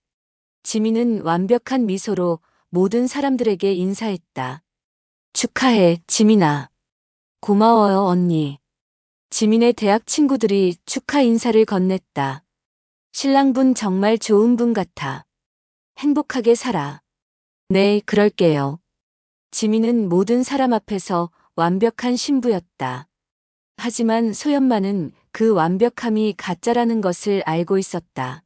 지민은 완벽한 미소로 모든 사람들에게 인사했다. 축하해, 지민아. 고마워요, 언니. 지민의 대학 친구들이 축하 인사를 건넸다. 신랑분 정말 좋은 분 같아. 행복하게 살아. 네, 그럴게요. 지민은 모든 사람 앞에서 완벽한 신부였다. 하지만 소연만은 그 완벽함이 가짜라는 것을 알고 있었다.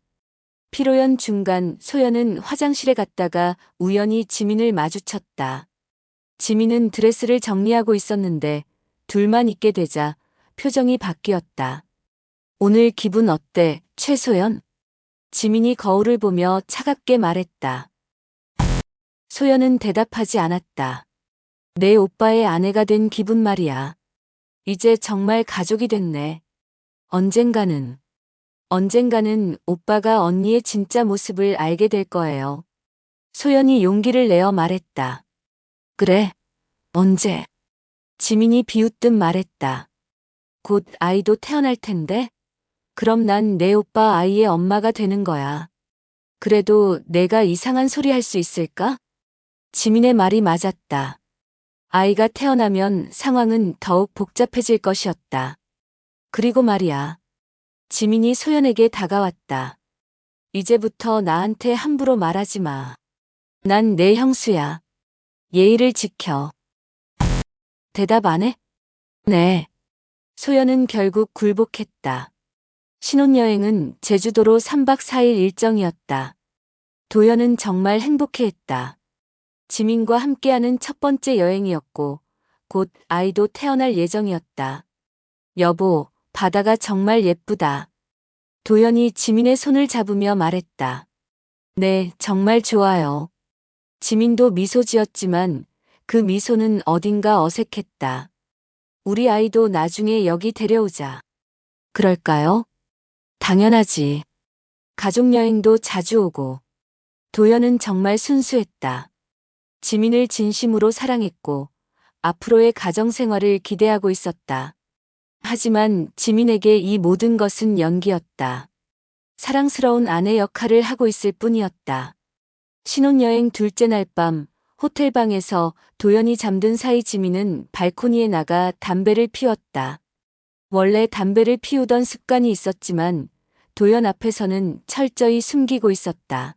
피로연 중간 소연은 화장실에 갔다가 우연히 지민을 마주쳤다. 지민은 드레스를 정리하고 있었는데 둘만 있게 되자 표정이 바뀌었다. 오늘 기분 어때, 최소연? 지민이 거울을 보며 차갑게 말했다. 소연은 대답하지 않았다. 내 오빠의 아내가 된 기분 말이야. 이제 정말 가족이 됐네. 언젠가는 오빠가 언니의 진짜 모습을 알게 될 거예요. 소연이 용기를 내어 말했다. 그래, 언제? 지민이 비웃듯 말했다. 곧 아이도 태어날 텐데? 그럼 난 내 오빠 아이의 엄마가 되는 거야. 그래도 내가 이상한 소리 할 수 있을까? 지민의 말이 맞았다. 아이가 태어나면 상황은 더욱 복잡해질 것이었다. 그리고 말이야. 지민이 소연에게 다가왔다. 이제부터 나한테 함부로 말하지 마. 난 내 형수야. 예의를 지켜. 대답 안 해? 네. 소연은 결국 굴복했다. 신혼여행은 제주도로 3박 4일 일정이었다. 도연은 정말 행복해했다. 지민과 함께하는 첫 번째 여행이었고 곧 아이도 태어날 예정이었다. 여보, 바다가 정말 예쁘다. 도연이 지민의 손을 잡으며 말했다. 네, 정말 좋아요. 지민도 미소 지었지만 그 미소는 어딘가 어색했다. 우리 아이도 나중에 여기 데려오자. 그럴까요? 당연하지. 가족여행도 자주 오고. 도연은 정말 순수했다. 지민을 진심으로 사랑했고 앞으로의 가정생활을 기대하고 있었다. 하지만 지민에게 이 모든 것은 연기였다. 사랑스러운 아내 역할을 하고 있을 뿐이었다. 신혼여행 둘째 날 밤 호텔방에서 도연이 잠든 사이 지민은 발코니에 나가 담배를 피웠다. 원래 담배를 피우던 습관이 있었지만 도연 앞에서는 철저히 숨기고 있었다.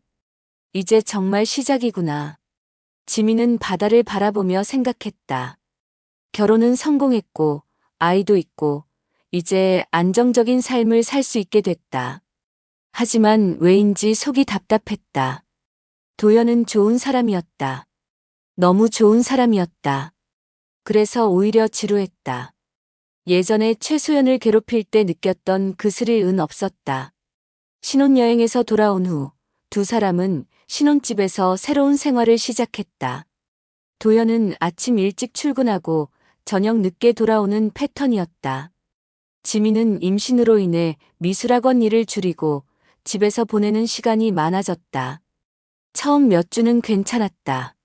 이제 정말 시작이구나. 지민은 바다를 바라보며 생각했다. 결혼은 성공했고 아이도 있고 이제 안정적인 삶을 살 수 있게 됐다. 하지만 왜인지 속이 답답했다. 도연은 좋은 사람이었다. 너무 좋은 사람이었다. 그래서 오히려 지루했다. 예전에 최소연을 괴롭힐 때 느꼈던 그 스릴은 없었다. 신혼여행에서 돌아온 후 두 사람은 신혼집에서 새로운 생활을 시작했다. 도연은 아침 일찍 출근하고 저녁 늦게 돌아오는 패턴이었다. 지민은 임신으로 인해 미술학원 일을 줄이고 집에서 보내는 시간이 많아졌다. 처음 몇 주는 괜찮았다.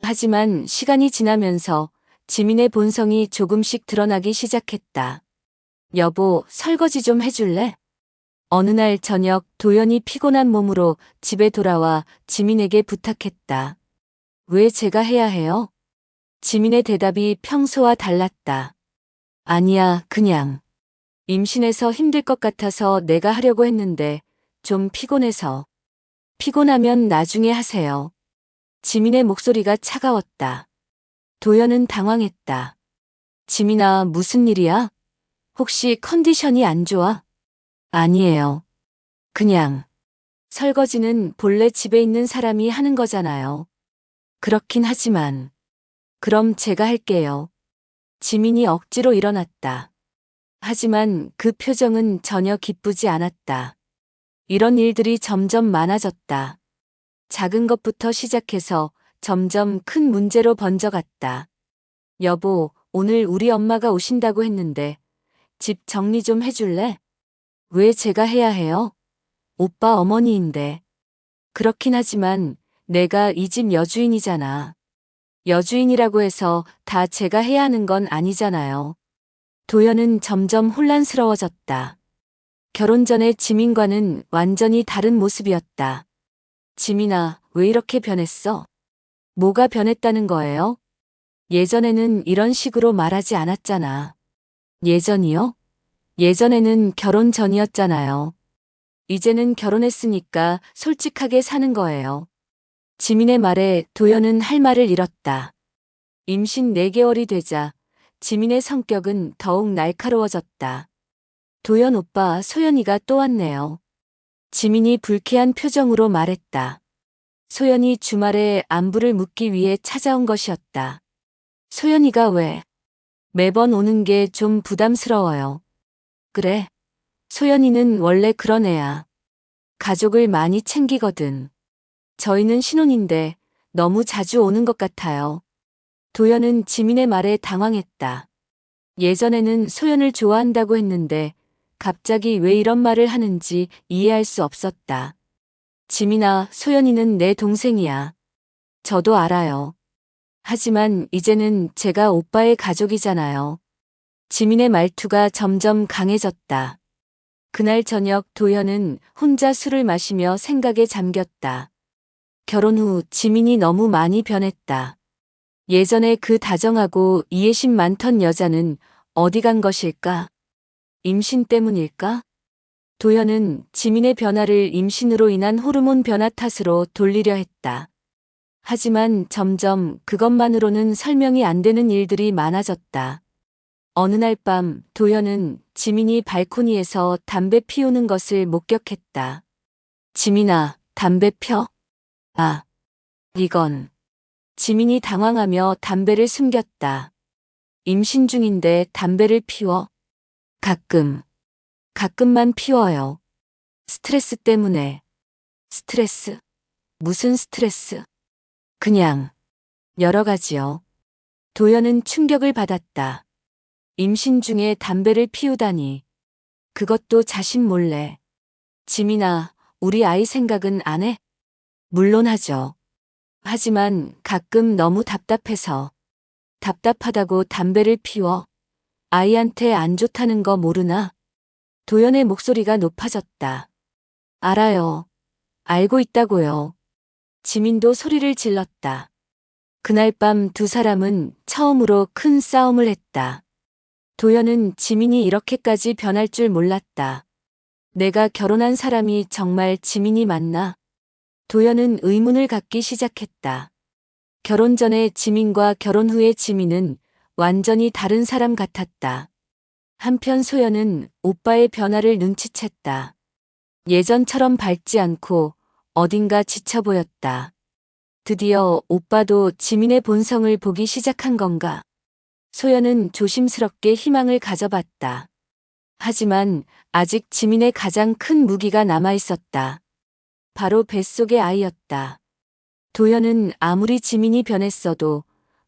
하지만 시간이 지나면서 지민의 본성이 조금씩 드러나기 시작했다. 여보, 설거지 좀 해줄래? 어느 날 저녁 도연이 피곤한 몸으로 집에 돌아와 지민에게 부탁했다. 왜 제가 해야 해요? 지민의 대답이 평소와 달랐다. 아니야, 그냥. 임신해서 힘들 것 같아서 내가 하려고 했는데 좀 피곤해서. 피곤하면 나중에 하세요. 지민의 목소리가 차가웠다. 도연은 당황했다. 지민아, 무슨 일이야? 혹시 컨디션이 안 좋아? 아니에요. 그냥. 설거지는 본래 집에 있는 사람이 하는 거잖아요. 그렇긴 하지만. 그럼 제가 할게요. 지민이 억지로 일어났다. 하지만 그 표정은 전혀 기쁘지 않았다. 이런 일들이 점점 많아졌다. 작은 것부터 시작해서 점점 큰 문제로 번져갔다. 여보, 오늘 우리 엄마가 오신다고 했는데 집 정리 좀 해줄래? 왜 제가 해야 해요? 오빠 어머니인데. 그렇긴 하지만 내가 이 집 여주인이잖아. 여주인이라고 해서 다 제가 해야 하는 건 아니잖아요. 도연은 점점 혼란스러워졌다. 결혼 전에 지민과는 완전히 다른 모습이었다. 지민아, 왜 이렇게 변했어? 뭐가 변했다는 거예요? 예전에는 이런 식으로 말하지 않았잖아. 예전이요? 예전에는 결혼 전이었잖아요. 이제는 결혼했으니까 솔직하게 사는 거예요. 지민의 말에 도연은 할 말을 잃었다. 임신 4개월이 되자 지민의 성격은 더욱 날카로워졌다. 도연 오빠, 소연이가 또 왔네요. 지민이 불쾌한 표정으로 말했다. 소연이 주말에 안부를 묻기 위해 찾아온 것이었다. 소연이가 왜? 매번 오는 게 좀 부담스러워요. 그래. 소연이는 원래 그런 애야. 가족을 많이 챙기거든. 저희는 신혼인데 너무 자주 오는 것 같아요. 도연은 지민의 말에 당황했다. 예전에는 소연을 좋아한다고 했는데 갑자기 왜 이런 말을 하는지 이해할 수 없었다. 지민아, 소연이는 내 동생이야. 저도 알아요. 하지만 이제는 제가 오빠의 가족이잖아요. 지민의 말투가 점점 강해졌다. 그날 저녁 도연은 혼자 술을 마시며 생각에 잠겼다. 결혼 후 지민이 너무 많이 변했다. 예전에 그 다정하고 이해심 많던 여자는 어디 간 것일까? 임신 때문일까? 도연은 지민의 변화를 임신으로 인한 호르몬 변화 탓으로 돌리려 했다. 하지만 점점 그것만으로는 설명이 안 되는 일들이 많아졌다. 어느 날 밤 도연은 지민이 발코니에서 담배 피우는 것을 목격했다. 지민아, 담배 펴? 아, 이건. 지민이 당황하며 담배를 숨겼다. 임신 중인데 담배를 피워? 가끔만 피워요. 스트레스 때문에. 스트레스? 무슨 스트레스? 그냥, 여러 가지요. 도연은 충격을 받았다. 임신 중에 담배를 피우다니. 그것도 자신 몰래. 지민아, 우리 아이 생각은 안 해? 물론 하죠. 하지만 가끔 너무 답답해서. 답답하다고 담배를 피워. 아이한테 안 좋다는 거 모르나? 도연의 목소리가 높아졌다. 알아요. 알고 있다고요. 지민도 소리를 질렀다. 그날 밤 두 사람은 처음으로 큰 싸움을 했다. 도연은 지민이 이렇게까지 변할 줄 몰랐다. 내가 결혼한 사람이 정말 지민이 맞나? 도연은 의문을 갖기 시작했다. 결혼 전에 지민과 결혼 후의 지민은 완전히 다른 사람 같았다. 한편 소연은 오빠의 변화를 눈치챘다. 예전처럼 밝지 않고 어딘가 지쳐 보였다. 드디어 오빠도 지민의 본성을 보기 시작한 건가? 소연은 조심스럽게 희망을 가져봤다. 하지만 아직 지민의 가장 큰 무기가 남아 있었다. 바로 뱃속의 아이였다. 도연은 아무리 지민이 변했어도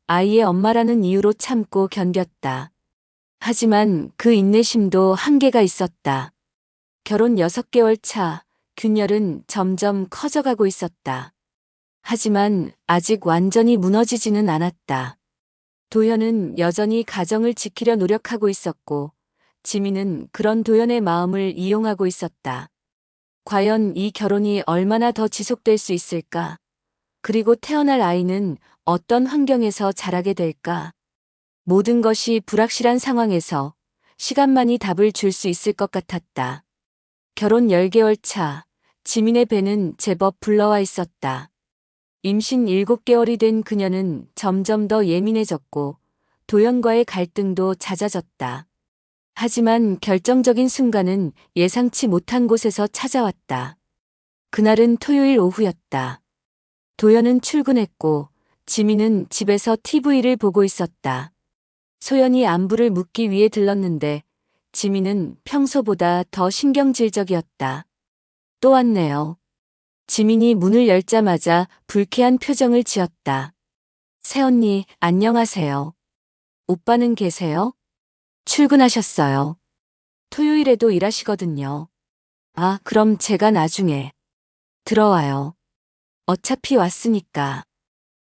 아이의 엄마라는 이유로 참고 견뎠다. 하지만 그 인내심도 한계가 있었다. 결혼 6개월 차, 균열은 점점 커져가고 있었다. 하지만 아직 완전히 무너지지는 않았다. 도현은 여전히 가정을 지키려 노력하고 있었고, 지민은 그런 도현의 마음을 이용하고 있었다. 과연 이 결혼이 얼마나 더 지속될 수 있을까? 그리고 태어날 아이는 어떤 환경에서 자라게 될까? 모든 것이 불확실한 상황에서 시간만이 답을 줄 수 있을 것 같았다. 결혼 10개월 차, 지민의 배는 제법 불러와 있었다. 임신 7개월이 된 그녀는 점점 더 예민해졌고 도연과의 갈등도 잦아졌다. 하지만 결정적인 순간은 예상치 못한 곳에서 찾아왔다. 그날은 토요일 오후였다. 도연은 출근했고 지민은 집에서 TV를 보고 있었다. 소연이 안부를 묻기 위해 들렀는데 지민은 평소보다 더 신경질적이었다. 또 왔네요. 지민이 문을 열자마자 불쾌한 표정을 지었다. 새언니, 안녕하세요. 오빠는 계세요? 출근하셨어요. 토요일에도 일하시거든요. 아, 그럼 제가 나중에 들어와요. 어차피 왔으니까.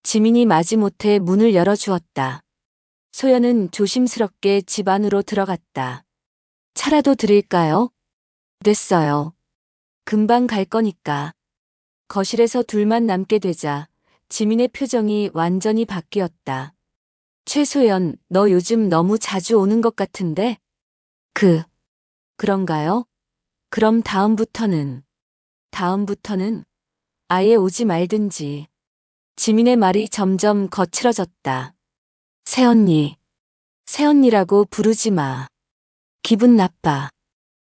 지민이 마지못해 문을 열어주었다. 소연은 조심스럽게 집 안으로 들어갔다. 차라도 드릴까요? 됐어요. 금방 갈 거니까. 거실에서 둘만 남게 되자 지민의 표정이 완전히 바뀌었다. 최소연, 너 요즘 너무 자주 오는 것 같은데? 그런가요? 그럼 다음부터는 아예 오지 말든지. 지민의 말이 점점 거칠어졌다. 새언니라고 부르지 마. 기분 나빠.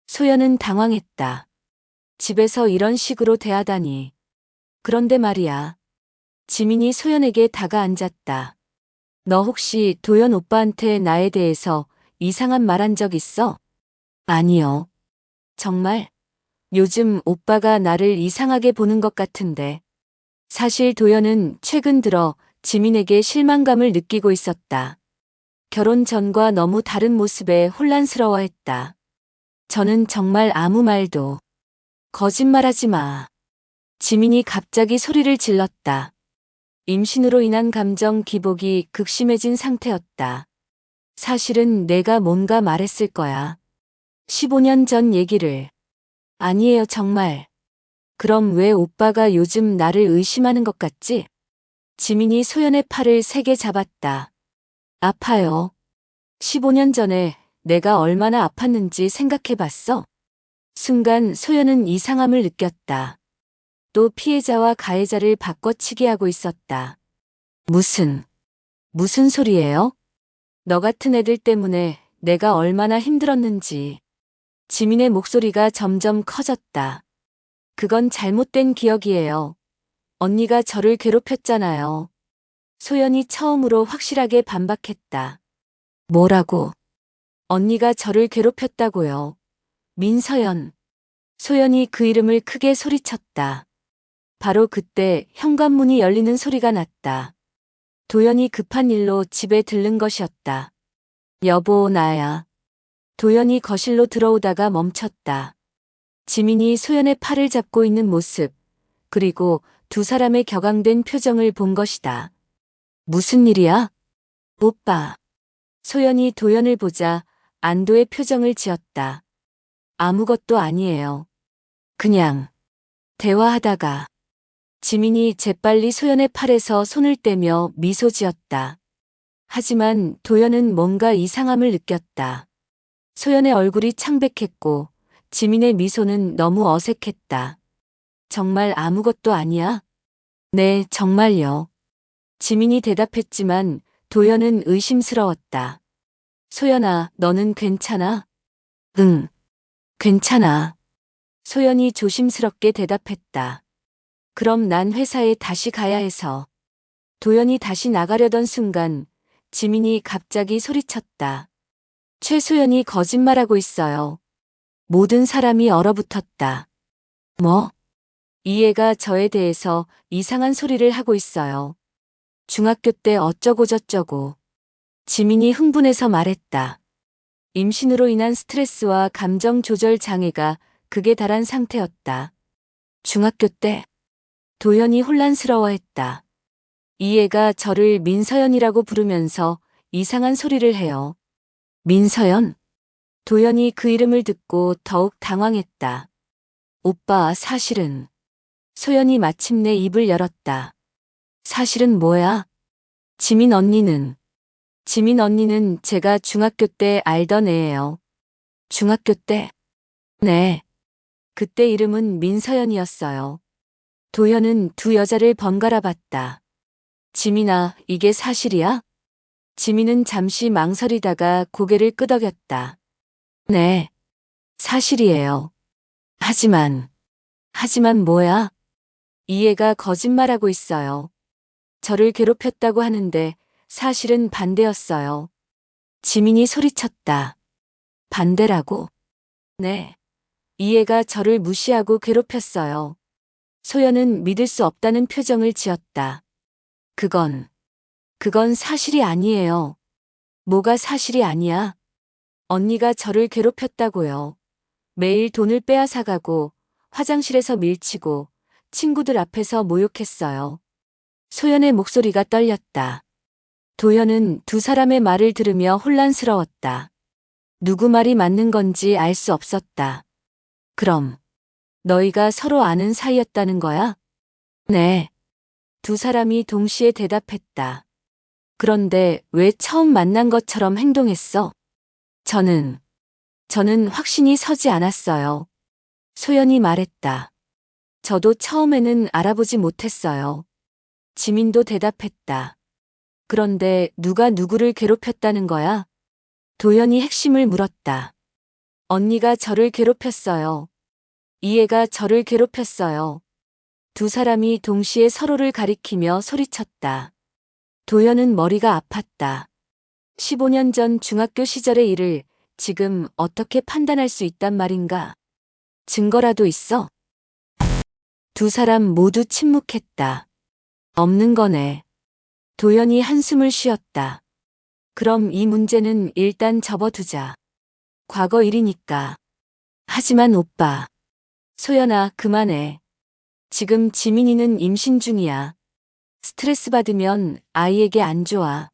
소연은 당황했다. 집에서 이런 식으로 대하다니. 그런데 말이야. 지민이 소연에게 다가앉았다. 너 혹시 도연 오빠한테 나에 대해서 이상한 말 한 적 있어? 아니요. 정말? 요즘 오빠가 나를 이상하게 보는 것 같은데. 사실 도연은 최근 들어 지민에게 실망감을 느끼고 있었다. 결혼 전과 너무 다른 모습에 혼란스러워했다. 저는 정말 아무 말도. 거짓말하지 마. 지민이 갑자기 소리를 질렀다. 임신으로 인한 감정 기복이 극심해진 상태였다. 사실은 내가 뭔가 말했을 거야. 15년 전 얘기를. 아니에요, 정말. 그럼 왜 오빠가 요즘 나를 의심하는 것 같지? 지민이 소연의 팔을 세게 잡았다. 아파요. 15년 전에 내가 얼마나 아팠는지 생각해 봤어? 순간 소연은 이상함을 느꼈다. 또 피해자와 가해자를 바꿔치기 하고 있었다. 무슨 소리예요? 너 같은 애들 때문에 내가 얼마나 힘들었는지. 지민의 목소리가 점점 커졌다. 그건 잘못된 기억이에요. 언니가 저를 괴롭혔잖아요. 소연이 처음으로 확실하게 반박했다. 뭐라고? 언니가 저를 괴롭혔다고요. 민서연. 소연이 그 이름을 크게 소리쳤다. 바로 그때 현관문이 열리는 소리가 났다. 도연이 급한 일로 집에 들른 것이었다. 여보, 나야. 도연이 거실로 들어오다가 멈췄다. 지민이 소연의 팔을 잡고 있는 모습, 그리고 두 사람의 격앙된 표정을 본 것이다. 무슨 일이야? 오빠. 소연이 도연을 보자 안도의 표정을 지었다. 아무것도 아니에요. 그냥 대화하다가. 지민이 재빨리 소연의 팔에서 손을 떼며 미소 지었다. 하지만 도연은 뭔가 이상함을 느꼈다. 소연의 얼굴이 창백했고 지민의 미소는 너무 어색했다. 정말 아무것도 아니야? 네, 정말요. 지민이 대답했지만 도연은 의심스러웠다. 소연아, 너는 괜찮아? 응, 괜찮아. 소연이 조심스럽게 대답했다. 그럼 난 회사에 다시 가야 해서. 도연이 다시 나가려던 순간 지민이 갑자기 소리쳤다. 최소연이 거짓말하고 있어요. 모든 사람이 얼어붙었다. 뭐? 이 애가 저에 대해서 이상한 소리를 하고 있어요. 중학교 때 어쩌고저쩌고. 지민이 흥분해서 말했다. 임신으로 인한 스트레스와 감정 조절 장애가 극에 달한 상태였다. 중학교 때 도연이 혼란스러워했다. 이 애가 저를 민서연이라고 부르면서 이상한 소리를 해요. 민서연? 도연이 그 이름을 듣고 더욱 당황했다. 오빠, 사실은. 소연이 마침내 입을 열었다. 사실은 뭐야? 지민 언니는 제가 중학교 때 알던 애예요. 중학교 때? 네. 그때 이름은 민서연이었어요. 도연은 두 여자를 번갈아 봤다. 지민아, 이게 사실이야? 지민은 잠시 망설이다가 고개를 끄덕였다. 네. 사실이에요. 하지만 뭐야? 이 애가 거짓말하고 있어요. 저를 괴롭혔다고 하는데 사실은 반대였어요. 지민이 소리쳤다. 반대라고? 네. 이 애가 저를 무시하고 괴롭혔어요. 소연은 믿을 수 없다는 표정을 지었다. 그건 사실이 아니에요. 뭐가 사실이 아니야? 언니가 저를 괴롭혔다고요. 매일 돈을 빼앗아가고 화장실에서 밀치고 친구들 앞에서 모욕했어요. 소연의 목소리가 떨렸다. 도연은 두 사람의 말을 들으며 혼란스러웠다. 누구 말이 맞는 건지 알 수 없었다. 그럼 너희가 서로 아는 사이였다는 거야? 네. 두 사람이 동시에 대답했다. 그런데 왜 처음 만난 것처럼 행동했어? 저는 확신이 서지 않았어요. 소연이 말했다. 저도 처음에는 알아보지 못했어요. 지민도 대답했다. 그런데 누가 누구를 괴롭혔다는 거야? 도연이 핵심을 물었다. 언니가 저를 괴롭혔어요. 이 애가 저를 괴롭혔어요. 두 사람이 동시에 서로를 가리키며 소리쳤다. 도연은 머리가 아팠다. 15년 전 중학교 시절의 일을 지금 어떻게 판단할 수 있단 말인가? 증거라도 있어? 두 사람 모두 침묵했다. 없는 거네. 도연이 한숨을 쉬었다. 그럼 이 문제는 일단 접어두자. 과거 일이니까. 하지만 오빠. 소연아, 그만해. 지금 지민이는 임신 중이야. 스트레스 받으면 아이에게 안 좋아.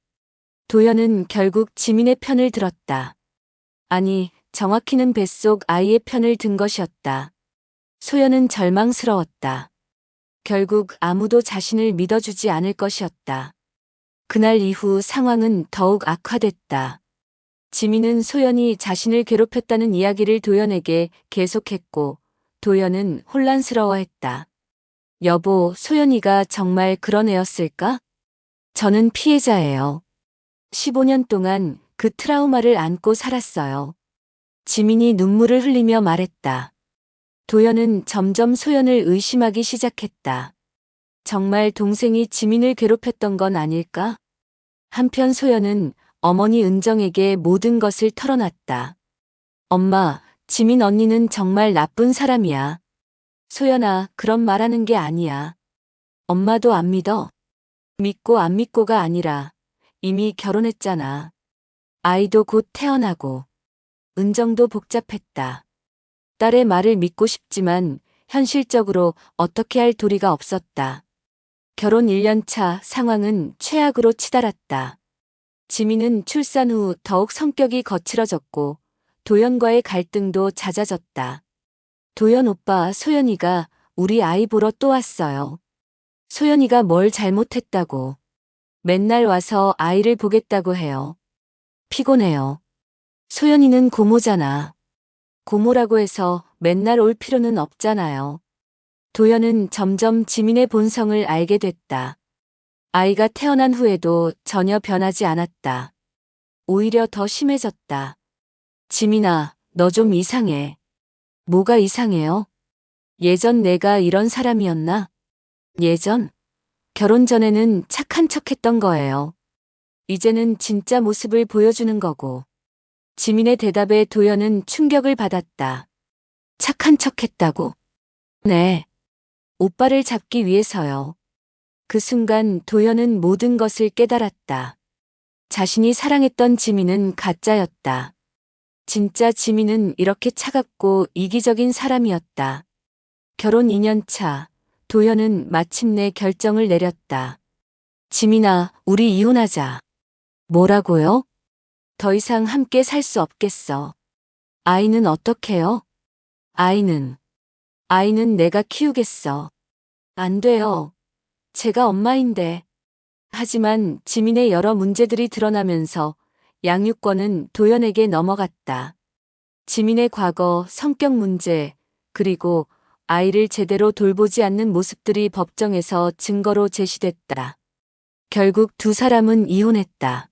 도연은 결국 지민의 편을 들었다. 아니, 정확히는 뱃속 아이의 편을 든 것이었다. 소연은 절망스러웠다. 결국 아무도 자신을 믿어주지 않을 것이었다. 그날 이후 상황은 더욱 악화됐다. 지민은 소연이 자신을 괴롭혔다는 이야기를 도연에게 계속했고, 도연은 혼란스러워했다. 여보, 소연이가 정말 그런 애였을까? 저는 피해자예요. 15년 동안 그 트라우마를 안고 살았어요. 지민이 눈물을 흘리며 말했다. 도연은 점점 소연을 의심하기 시작했다. 정말 동생이 지민을 괴롭혔던 건 아닐까? 한편 소연은 어머니 은정에게 모든 것을 털어놨다. 엄마, 지민 언니는 정말 나쁜 사람이야. 소연아, 그런 말하는 게 아니야. 엄마도 안 믿어. 믿고 안 믿고가 아니라 이미 결혼했잖아. 아이도 곧 태어나고. 은정도 복잡했다. 딸의 말을 믿고 싶지만 현실적으로 어떻게 할 도리가 없었다. 결혼 1년 차 상황은 최악으로 치달았다. 지민은 출산 후 더욱 성격이 거칠어졌고 도연과의 갈등도 잦아졌다. 도연 오빠, 소연이가 우리 아이 보러 또 왔어요. 소연이가 뭘 잘못했다고. 맨날 와서 아이를 보겠다고 해요. 피곤해요. 소연이는 고모잖아. 고모라고 해서 맨날 올 필요는 없잖아요. 도연은 점점 지민의 본성을 알게 됐다. 아이가 태어난 후에도 전혀 변하지 않았다. 오히려 더 심해졌다. 지민아, 너 좀 이상해. 뭐가 이상해요? 예전 내가 이런 사람이었나? 예전? 결혼 전에는 착한 척했던 거예요. 이제는 진짜 모습을 보여주는 거고. 지민의 대답에 도연은 충격을 받았다. 착한 척했다고? 네. 오빠를 잡기 위해서요. 그 순간 도연은 모든 것을 깨달았다. 자신이 사랑했던 지민은 가짜였다. 진짜 지민은 이렇게 차갑고 이기적인 사람이었다. 결혼 2년 차, 도현은 마침내 결정을 내렸다. 지민아, 우리 이혼하자. 뭐라고요? 더 이상 함께 살 수 없겠어. 아이는 어떡해요? 아이는 내가 키우겠어. 안 돼요. 제가 엄마인데. 하지만 지민의 여러 문제들이 드러나면서 양육권은 도연에게 넘어갔다. 지민의 과거, 성격 문제, 그리고 아이를 제대로 돌보지 않는 모습들이 법정에서 증거로 제시됐다. 결국 두 사람은 이혼했다.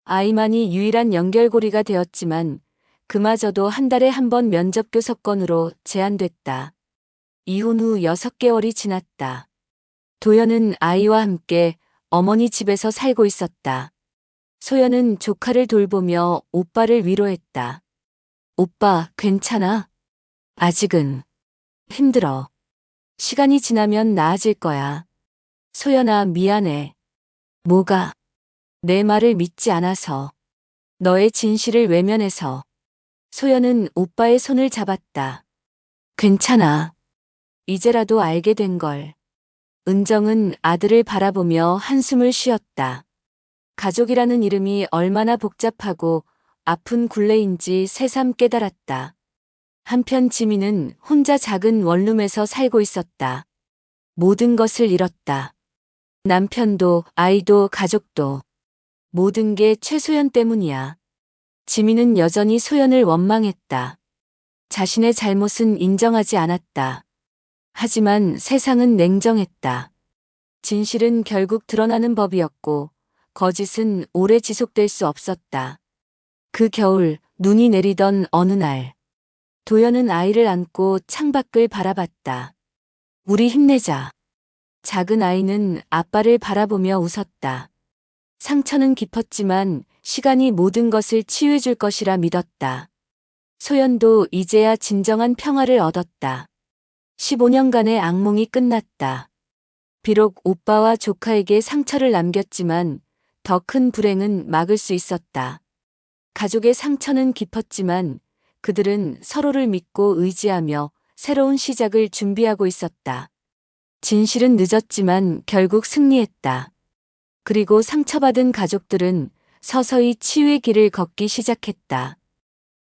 아이만이 유일한 연결고리가 되었지만 그마저도 한 달에 한 번 면접 교섭권으로 제한됐다. 이혼 후 6개월이 지났다. 도연은 아이와 함께 어머니 집에서 살고 있었다. 소연은 조카를 돌보며 오빠를 위로했다. 오빠, 괜찮아? 아직은 힘들어. 시간이 지나면 나아질 거야. 소연아, 미안해. 뭐가? 내 말을 믿지 않아서. 너의 진실을 외면해서. 소연은 오빠의 손을 잡았다. 괜찮아. 이제라도 알게 된 걸. 은정은 아들을 바라보며 한숨을 쉬었다. 가족이라는 이름이 얼마나 복잡하고 아픈 굴레인지 새삼 깨달았다. 한편 지민은 혼자 작은 원룸에서 살고 있었다. 모든 것을 잃었다. 남편도 아이도 가족도. 모든 게 최소연 때문이야. 지민은 여전히 소연을 원망했다. 자신의 잘못은 인정하지 않았다. 하지만 세상은 냉정했다. 진실은 결국 드러나는 법이었고 거짓은 오래 지속될 수 없었다. 그 겨울 눈이 내리던 어느 날 도연은 아이를 안고 창밖을 바라봤다. 우리 힘내자. 작은 아이는 아빠를 바라보며 웃었다. 상처는 깊었지만 시간이 모든 것을 치유해줄 것이라 믿었다. 소연도 이제야 진정한 평화를 얻었다. 15년간의 악몽이 끝났다. 비록 오빠와 조카에게 상처를 남겼지만 더 큰 불행은 막을 수 있었다. 가족의 상처는 깊었지만 그들은 서로를 믿고 의지하며 새로운 시작을 준비하고 있었다. 진실은 늦었지만 결국 승리했다. 그리고 상처받은 가족들은 서서히 치유의 길을 걷기 시작했다.